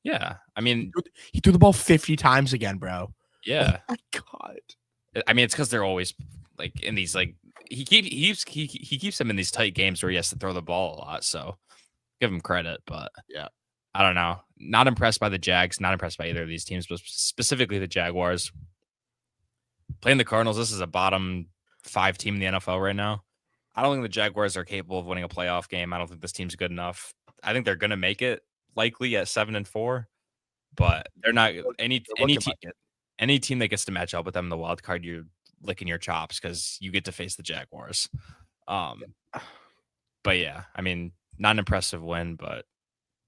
Yeah, I mean, he threw the ball 50 times again, bro. Yeah. Oh my God. I mean, it's because they're always like in these like he keeps them in these tight games where he has to throw the ball a lot. So give him credit, but yeah, I don't know. Not impressed by the Jags. Not impressed by either of these teams, but specifically the Jaguars. Playing the Cardinals, this is a bottom 5 team in the NFL right now. I don't think the Jaguars are capable of winning a playoff game. I don't think this team's good enough. I think they're going to make it likely at 7-4, but they're not any team that gets to match up with them in the wild card. You're licking your chops because you get to face the Jaguars. But yeah, I mean, not an impressive win, but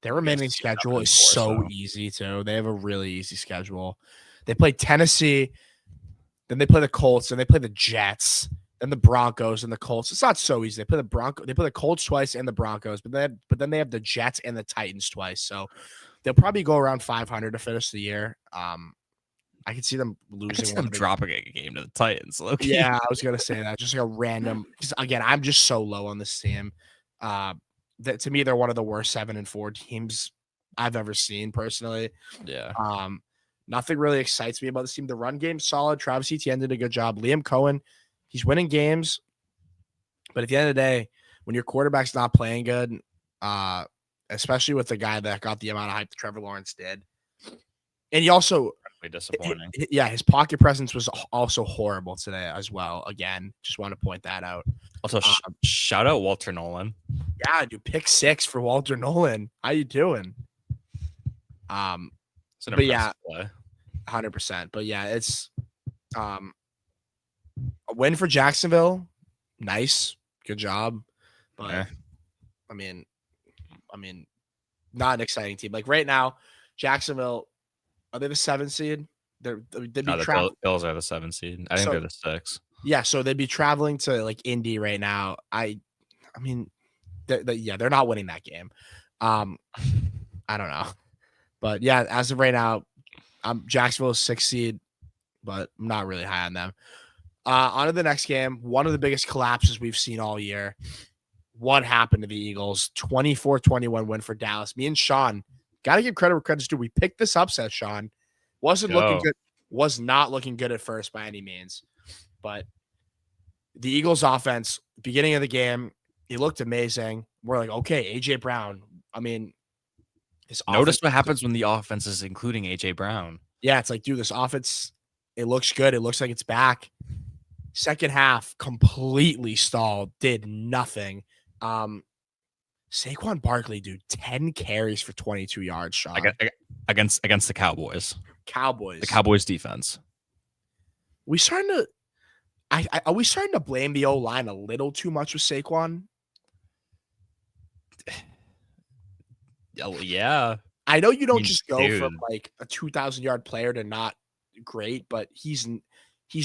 their remaining schedule is so easy too. They have a really easy schedule. They play Tennessee, then they play the Colts, and they play the Jets. And the Broncos and the Colts. It's not so easy. They play the Colts twice and the Broncos, but then they have the Jets and the Titans twice. So they'll probably go around 500 to finish the year. I can see them losing. I can see them dropping a game to the Titans. Low-key. Yeah, I was gonna say that. Just like a random. Because again, I'm just so low on this team. That to me, they're one of the worst 7-4 teams I've ever seen personally. Yeah. Nothing really excites me about this team. The run game's solid. Travis Etienne did a good job. Liam Cohen. He's winning games, but at the end of the day, when your quarterback's not playing good, especially with the guy that got the amount of hype that Trevor Lawrence did, and he also disappointing. His pocket presence was also horrible today as well. Again, just want to point that out. Also, shout out Walter Nolan. Yeah, dude, pick 6 for Walter Nolan. How you doing? But yeah, play. 100%. But yeah, it's a win for Jacksonville. Nice. Good job. But yeah. I mean, not an exciting team. Like right now, Jacksonville, are they the 7th seed? The Bills are the 7th seed. I think they're the 6th. Yeah, so they'd be traveling to like Indy right now. I mean, they're not winning that game. I don't know. But yeah, as of right now, Jacksonville is 6th seed, but I'm not really high on them. On to the next game. One of the biggest collapses we've seen all year. What happened to the Eagles? 24-21 win for Dallas. Me and Sean got to give credit where credit's due. We picked this upset, Sean. Looking good. Was not looking good at first by any means. But the Eagles offense, beginning of the game, he looked amazing. We're like, okay, AJ Brown. I mean, notice what happens when the offense is including AJ Brown. Yeah, it's like, dude, this offense, it looks good. It looks like it's back. Second half, completely stalled. Did nothing. Saquon Barkley, dude, 10 carries for 22 yards. Sean. Against the Cowboys. The Cowboys defense. We starting to. Are we starting to blame the O-line a little too much with Saquon? Yeah. I know you don't just go from like a 2,000-yard player to not great, but he's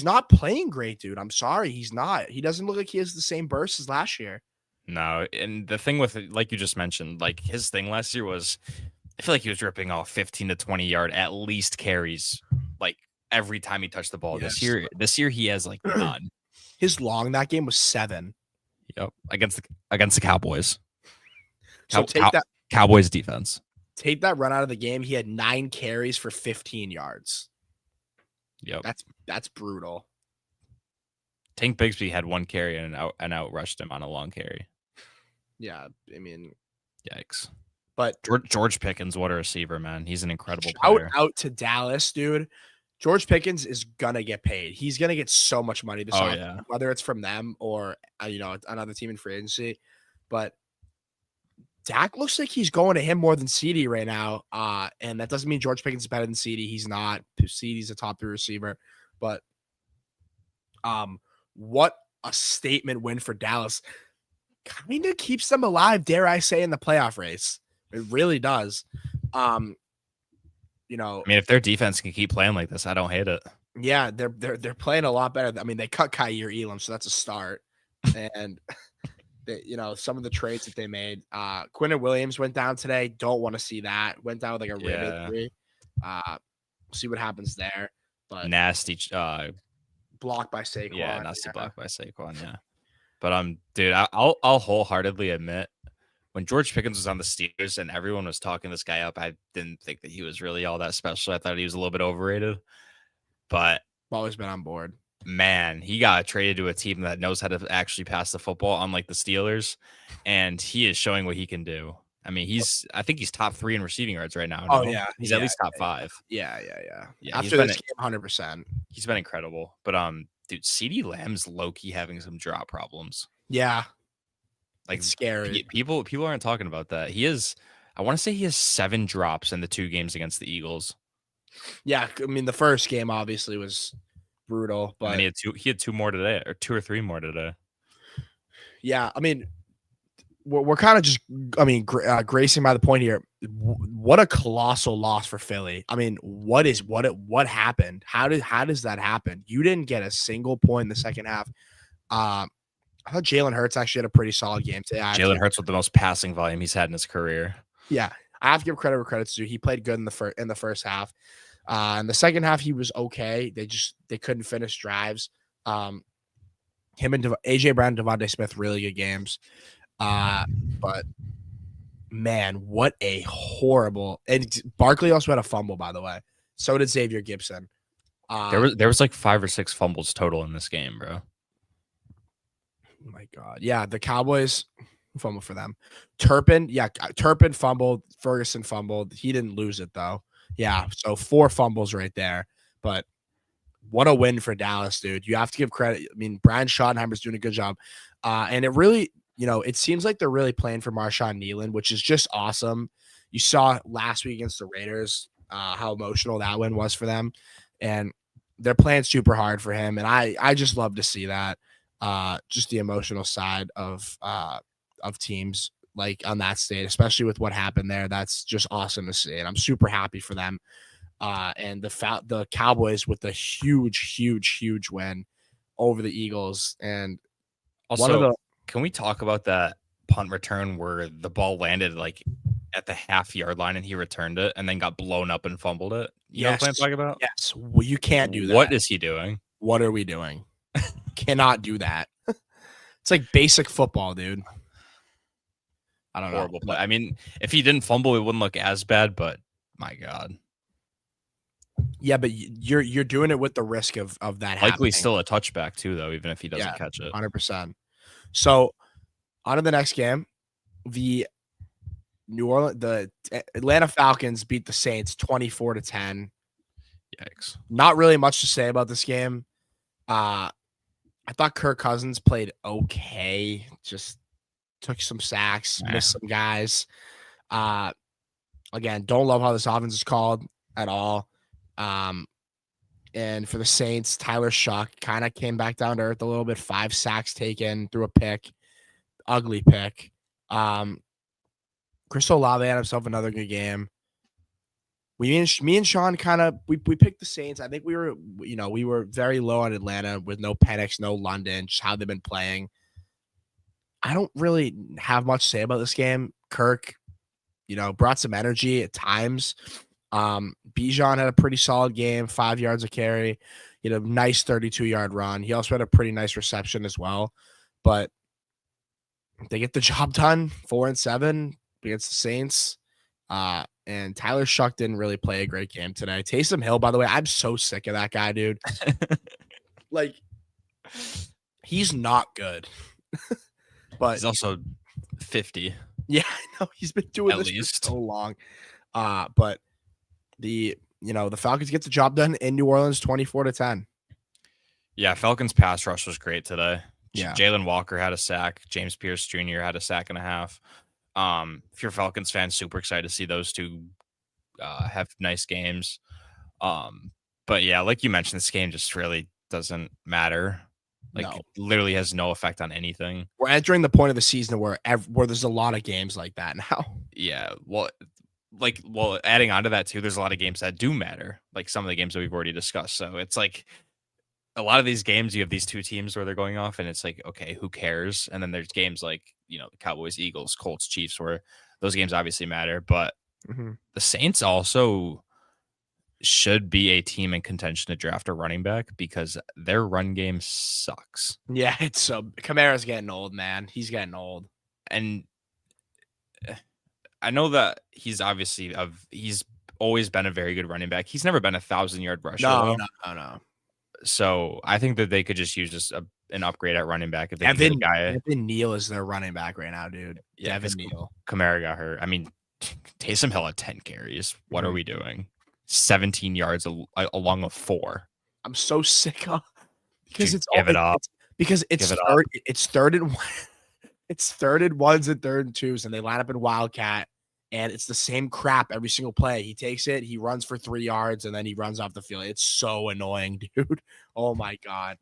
not playing great, dude. I'm sorry, he's not. He doesn't look like he has the same burst as last year. No, and the thing with it, like you just mentioned, like his thing last year was I feel like he was ripping off 15 to 20 yard at least carries like every time he touched the ball. Yes. This year he has like none. His long that game was 7. Yep, against the Cowboys. So Cowboys defense. Take that run out of the game. He had 9 carries for 15 yards. Yep, that's brutal. Tank Bigsby had 1 carry and out rushed him on a long carry. Yeah, I mean, yikes. But George Pickens, what a receiver, man. He's an incredible player. Out to Dallas, dude. George Pickens is gonna get paid. He's gonna get so much money this offseason, whether it's from them or another team in free agency. But Dak looks like he's going to him more than CD right now. And that doesn't mean George Pickens is better than CD. He's not. CD's a top 3 receiver. But what a statement win for Dallas. Kind of keeps them alive, dare I say, in the playoff race. It really does. I mean, if their defense can keep playing like this, I don't hate it. Yeah, they're playing a lot better. I mean, they cut Kyer Elam, so that's a start. And some of the trades that they made. Quinton Williams went down today. Don't want to see that. Went down with like a rib injury. See what happens there. But nasty blocked by Saquon. Yeah, nasty block by Saquon. Yeah. But dude, I'll wholeheartedly admit, when George Pickens was on the Steelers and everyone was talking this guy up, I didn't think that he was really all that special. I thought he was a little bit overrated. But always been on board. Man, he got traded to a team that knows how to actually pass the football, unlike the Steelers, and he is showing what he can do. I mean, I think he's top 3 in receiving yards right now. Oh, yeah. He's at least top 5. Yeah. After this game, 100%. He's been incredible. But dude, CeeDee Lamb's low-key having some drop problems. Yeah. Like, it's scary. People aren't talking about that. I want to say he has 7 drops in the 2 games against the Eagles. Yeah, I mean, the first game obviously was brutal, but and he had 2 more today, or 2 or 3 more today. Yeah, I mean, we're kind of just, gracing by the point here. What a colossal loss for Philly. I mean, what happened? How does that happen? You didn't get a single point in the second half. I thought Jalen Hurts actually had a pretty solid game today. Jalen Hurts with the most passing volume he's had in his career. Yeah, I have to give credit where credit's due. He played good in the first half. In the second half, he was okay. They couldn't finish drives. Him and AJ Brown, Devontae Smith, really good games. But man, what a horrible! And Barkley also had a fumble, by the way. So did Xavier Gibson. There was like 5 or 6 fumbles total in this game, bro. Oh my God. Yeah, the Cowboys fumbled for them. Turpin fumbled. Ferguson fumbled. He didn't lose it, though. Yeah, so 4 fumbles right there. But what a win for Dallas, dude. You have to give credit. I mean, Brian Schottenheimer's doing a good job. And it really, it seems like they're really playing for Marshawn Nealon, which is just awesome. You saw last week against the Raiders how emotional that win was for them. And they're playing super hard for him. And I just love to see that. Just the emotional side of teams like on that state, especially with what happened there. That's just awesome to see. And I'm super happy for them. And the Cowboys with a huge win over the Eagles. And also, can we talk about that punt return where the ball landed like at the half-yard line and he returned it and then got blown up and fumbled it? You know what I'm talking about? Yes. Well, you can't do that. What is he doing? What are we doing? Cannot do that. It's like basic football, dude. I don't know. Play. I mean, if he didn't fumble, it wouldn't look as bad, but my God. Yeah, but you're doing it with the risk of that likely happening. Still a touchback too, though, even if he doesn't catch it. 100%. So on to the next game. The Atlanta Falcons beat the Saints 24-10. Yikes. Not really much to say about this game. I thought Kirk Cousins played okay. Just took some sacks, missed some guys. Again, don't love how this offense is called at all. And for the Saints, Tyler Shuck kind of came back down to earth a little bit. 5 sacks taken, threw a pick, ugly pick. Chris Olave had himself another good game. Me and Sean kind of we picked the Saints. I think we were very low on Atlanta with no Penix, no London, just how they've been playing. I don't really have much to say about this game. Kirk brought some energy at times. Bijan had a pretty solid game, 5 yards a carry, nice 32-yard run. He also had a pretty nice reception as well. But they get the job done, 4-7 against the Saints. And Tyler Shuck didn't really play a great game today. Taysom Hill, by the way, I'm so sick of that guy, dude. Like, he's not good. But he's also 50. Yeah, I know. He's been doing this for so long. But the Falcons get the job done in New Orleans, 24-10. Yeah, Falcons pass rush was great today. Yeah. Jalen Walker had a sack. James Pierce Jr. had a sack and a half. If you're a Falcons fan, super excited to see those two have nice games. But yeah, like you mentioned, this game just really doesn't matter. It literally has no effect on anything. We're entering the point of the season where there's a lot of games like that now. Yeah, well, adding on to that too, there's a lot of games that do matter, like some of the games that we've already discussed. So it's like a lot of these games, you have these two teams where they're going off, and it's like, okay, who cares? And then there's games like the Cowboys, Eagles, Colts, Chiefs, where those games obviously matter. But the Saints also should be a team in contention to draft a running back because their run game sucks. Yeah, Kamara's getting old, man. He's getting old. And I know that he's always been a very good running back. He's never been 1,000-yard rusher. No. So I think that they could just use an upgrade at running back if they can get a guy. Evan Neal is their running back right now, dude. Yeah, Evan Neal. Kamara got hurt. I mean, Taysom Hill had 10 carries. What are we doing? 17 yards along with 4. I'm so sick of because give it up. Because it's third and one. It's third and ones and third and twos, and they line up in Wildcat, and it's the same crap every single play. He takes it, he runs for 3 yards, and then he runs off the field. It's so annoying, dude. Oh my god.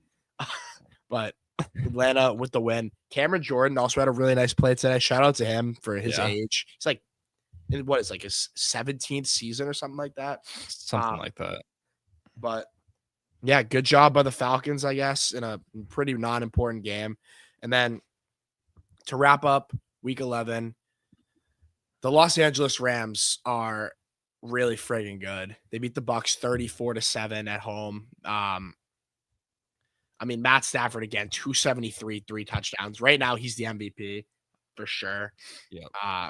But Atlanta with the win. Cameron Jordan also had a really nice play today. Shout out to him for his age. He's like, what is like his 17th season or something like that? Something like that. But yeah, good job by the Falcons, I guess, in a pretty non-important game. And then to wrap up week 11, the Los Angeles Rams are really friggin' good. They beat the Bucs 34-7 at home. I mean, Matt Stafford again, 273, 3 touchdowns. Right now, he's the MVP for sure. Yeah.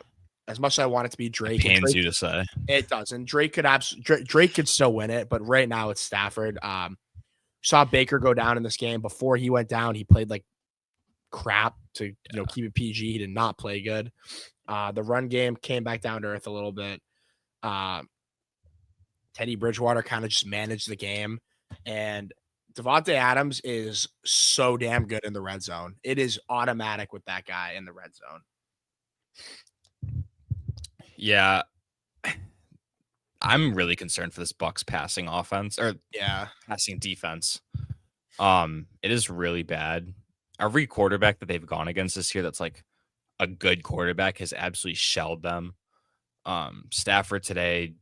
As much as I want it to be Drake, it pains you to say it doesn't. Drake could still win it, but right now it's Stafford. Saw Baker go down in this game. Before he went down, he played like crap to keep it PG. He did not play good. The run game came back down to earth a little bit. Teddy Bridgewater kind of just managed the game, and Devontae Adams is so damn good in the red zone. It is automatic with that guy in the red zone. Yeah, I'm really concerned for this Bucs passing offense or passing defense. It is really bad. Every quarterback that they've gone against this year that's like a good quarterback has absolutely shelled them. Stafford today,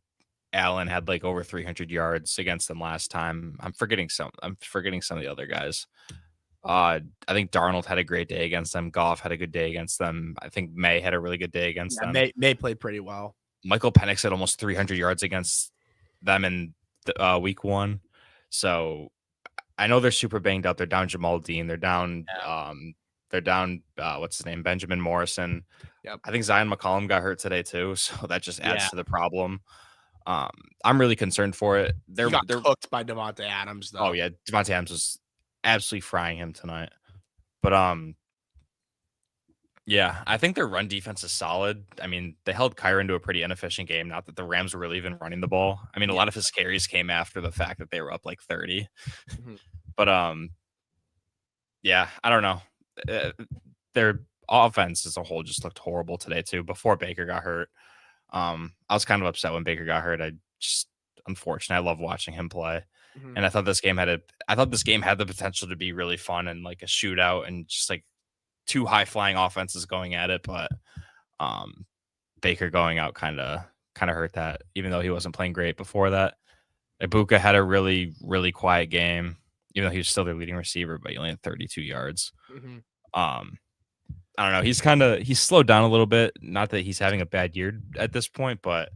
Allen had like over 300 yards against them last time. I'm forgetting some of the other guys. I think Darnold had a great day against them. Goff had a good day against them. I think May had a really good day against them. May played pretty well. Michael Penix had almost 300 yards against them in week 1. So I know they're super banged up. They're down Jamal Dean. They're down. What's his name? Benjamin Morrison. Yep. I think Zion McCollum got hurt today too. So that just adds to the problem. I'm really concerned for it. They're cooked by Devontae Adams, though. Oh yeah, Devontae Adams was absolutely frying him tonight. But yeah, I think their run defense is solid. I mean, they held Kyron to a pretty inefficient game. Not that the Rams were really even running the ball. I mean, a lot of his carries came after the fact that they were up like 30. But yeah, I don't know. Their offense as a whole just looked horrible today too. Before Baker got hurt, I was kind of upset when Baker got hurt. Unfortunate. I love watching him play, and I thought this game had the potential to be really fun and like a shootout and just like 2 high flying offenses going at it. But Baker going out kind of hurt that, even though he wasn't playing great before that. Ibuka had a really, really quiet game, even though he was still their leading receiver, but he only had 32 yards. I don't know. He's slowed down a little bit. Not that he's having a bad year at this point, but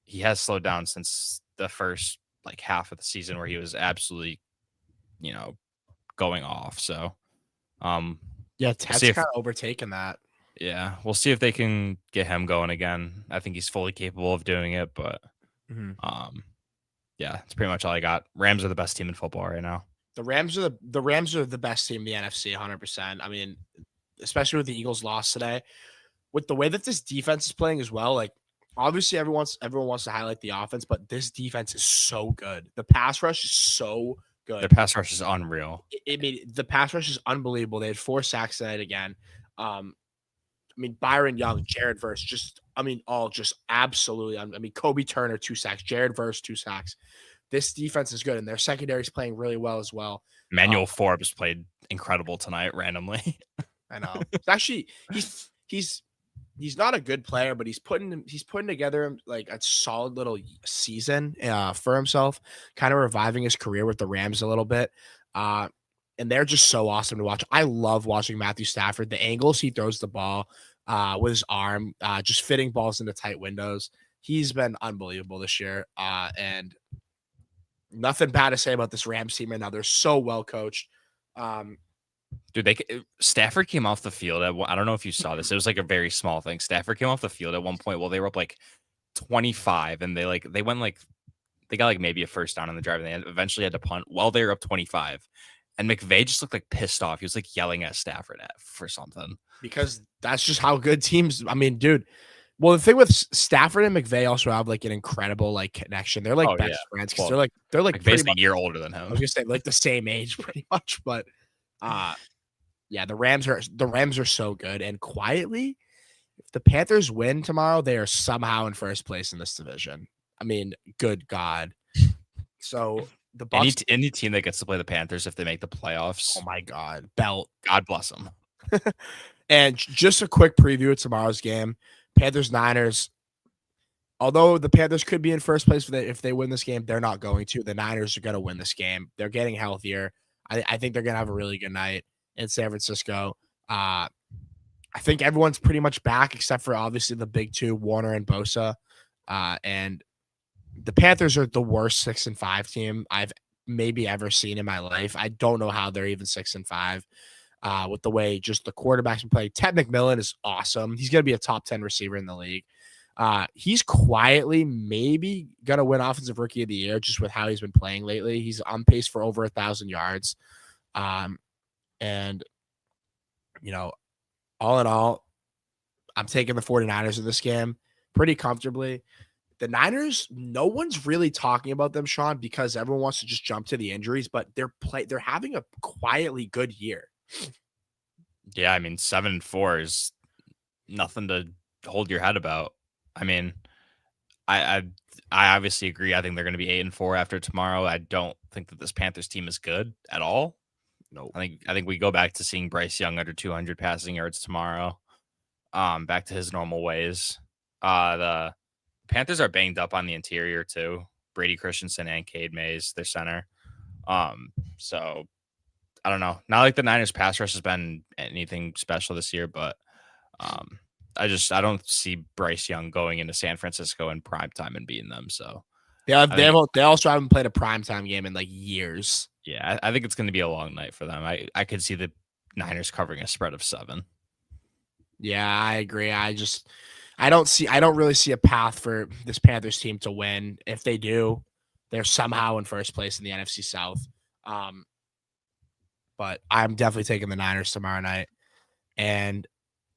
he has slowed down since the first like half of the season where he was absolutely, you know, going off. So, um, Yeah, we'll see Ted's if kind of overtaken that. yeah, we'll see if they can get him going again. I think he's fully capable of doing it, but Mhm. um, yeah, that's pretty much all I got. Rams are the best team in football right now. The Rams are the best team in the NFC, 100%. I mean, especially with the Eagles loss today, with the way that this defense is playing as well. Like, obviously, everyone wants to highlight the offense, but this defense is so good. The pass rush is so Their good. pass rush is unreal. I mean, the pass rush is unbelievable. They had 4 sacks tonight again. I mean, Byron Young, Jared Verse, just I mean, all just absolutely. I mean, Kobe Turner 2 sacks, Jared Verse 2 sacks. This defense is good, and their secondary is playing really well as well. Uh, Manuel Forbes played incredible tonight randomly. I know. It's actually, he's not a good player, but he's putting together like a solid little season for himself, kind of reviving his career with the Rams a little bit. Uh, and they're just so awesome to watch. I love watching Matthew Stafford. The angles he throws the ball with his arm, just fitting balls into tight windows. He's been unbelievable this year. And nothing bad to say about this Rams team right now. They're so well coached. Um, Dude, Stafford came off the field I don't know if you saw this. It was like a very small thing. Stafford came off the field at one point while they were up like 25, and they got like maybe a first down on the drive, and they eventually had to punt while they were up 25. And McVay just looked like pissed off. He was like yelling at Stafford for something. because that's just how good teams. I mean, dude. Well, the thing with Stafford and McVay also have like an incredible like connection. They're like Oh yeah. best friends because Well, they're like McVay's pretty a much. year older than I was him. gonna say like the same age, pretty much. But uh yeah, the Rams are so good. And quietly, if the Panthers win tomorrow, they are somehow in first place in this division. I mean, good God. So the Bucks. Any team that gets to play the Panthers if they make the Oh playoffs, my God, belt. God bless them. And just a quick preview of tomorrow's game: Panthers Niners. Although the Panthers could be in first place if they win this game, they're not going to. The Niners are going to win this game. They're getting healthier. I think they're going to have a really good night in San Francisco. I think everyone's pretty much back except for obviously the big two, Warner and Bosa. And the Panthers are the worst 6-5 team I've maybe ever seen in my life. I don't know how they're even 6-5 with the way just the quarterbacks can play. Ted McMillan is awesome. He's going to be a top 10 receiver in the league. He's quietly maybe gonna win Offensive Rookie of the Year just with how he's been playing lately. He's on pace for over 1,000 yards. And you know, all in all, I'm taking the 49ers in this game pretty comfortably. The Niners, no one's really talking about them, Sean, because everyone wants to just jump to the injuries, but they're having a quietly good year. Yeah, I mean 7-4 is nothing to hold your head about. I mean, I I, I obviously agree. I think they're going to be 8-4 after tomorrow. I don't think that this Panthers team is good at all. No. I think we go back to seeing Bryce Young under 200 passing yards tomorrow. Back to his normal ways. The Panthers are banged up on the interior too. Brady Christensen and Cade Mays, their center. So I don't know. Not like the Niners pass rush has been anything special this year, but um, I don't see Bryce Young going into San Francisco in prime time and beating them. So I think They also haven't played a primetime game in like years. yeah, I think it's going to be a long night for them. I could see the Niners covering a spread of 7. Yeah, I agree. I don't really see a path for this Panthers team to win. If they do, they're somehow in first place in the NFC South. Um, but I'm definitely taking the Niners tomorrow night. And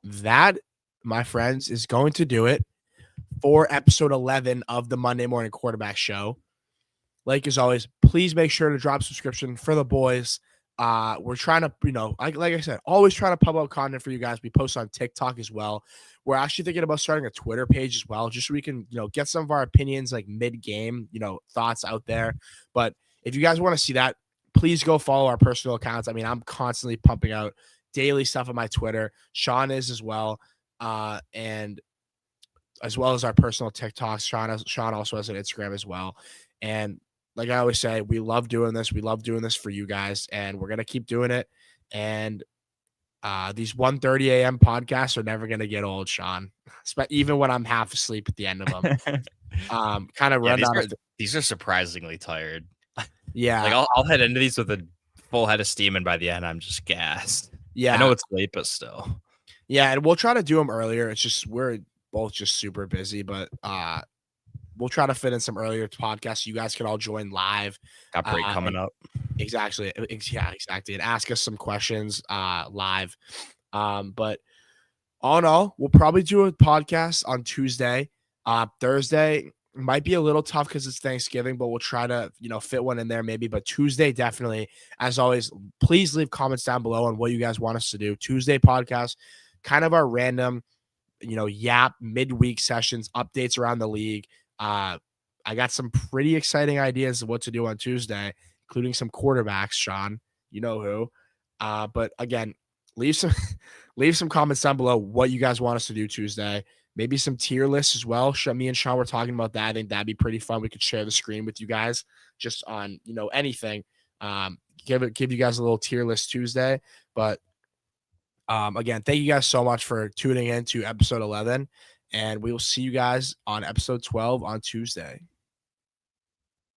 that, my friends, is going to do it for episode 11 of the Monday Morning Quarterback Show. Like as always, please make sure to drop subscription for the boys. We're trying to, like I said, always trying to pump out content for you guys. We post on TikTok as well. We're actually thinking about starting a Twitter page as well, just so we can, get some of our opinions like mid-game, thoughts out there. But if you guys want to see that, please go follow our personal accounts. I mean, I'm constantly pumping out daily stuff on my Twitter. Sean is as well. And as well as our personal TikToks. Sean also has an Instagram as well. And like I always say, we love doing this. We love doing this for you guys, and we're gonna keep doing it. And These 1:30 a.m. podcasts are never gonna get old, Sean. Even when I'm half asleep at the end of them. Kind of Yeah, run down. these are surprisingly tired. Like Yeah, I'll head into these with a full head of steam, and by the end, I'm just gassed. I know yeah, it's late, but still. yeah, and we'll try to do them earlier. It's just we're both just super busy, but we'll try to fit in some earlier podcasts so you guys can all join live. Got break coming And up. exactly, yeah, exactly, and ask us some questions live. But all in all, we'll probably do a podcast on Tuesday. Thursday might be a little tough because it's Thanksgiving, but we'll try to, fit one in there maybe. But Tuesday, definitely. As always, please leave comments down below on what you guys want us to do. Tuesday podcast, kind of our random, yap midweek sessions, updates around the league. I got some pretty exciting ideas of what to do on Tuesday, including some quarterbacks, Sean. You know who. But again, leave some leave some comments down below what you guys want us to do Tuesday. Maybe some tier lists as well. Me and Sean were talking about that. I think that'd be pretty fun. We could share the screen with you guys just on anything. Give you guys a little tier list Tuesday. But again, thank you guys so much for tuning in to episode 11, and we will see you guys on episode 12 on Tuesday.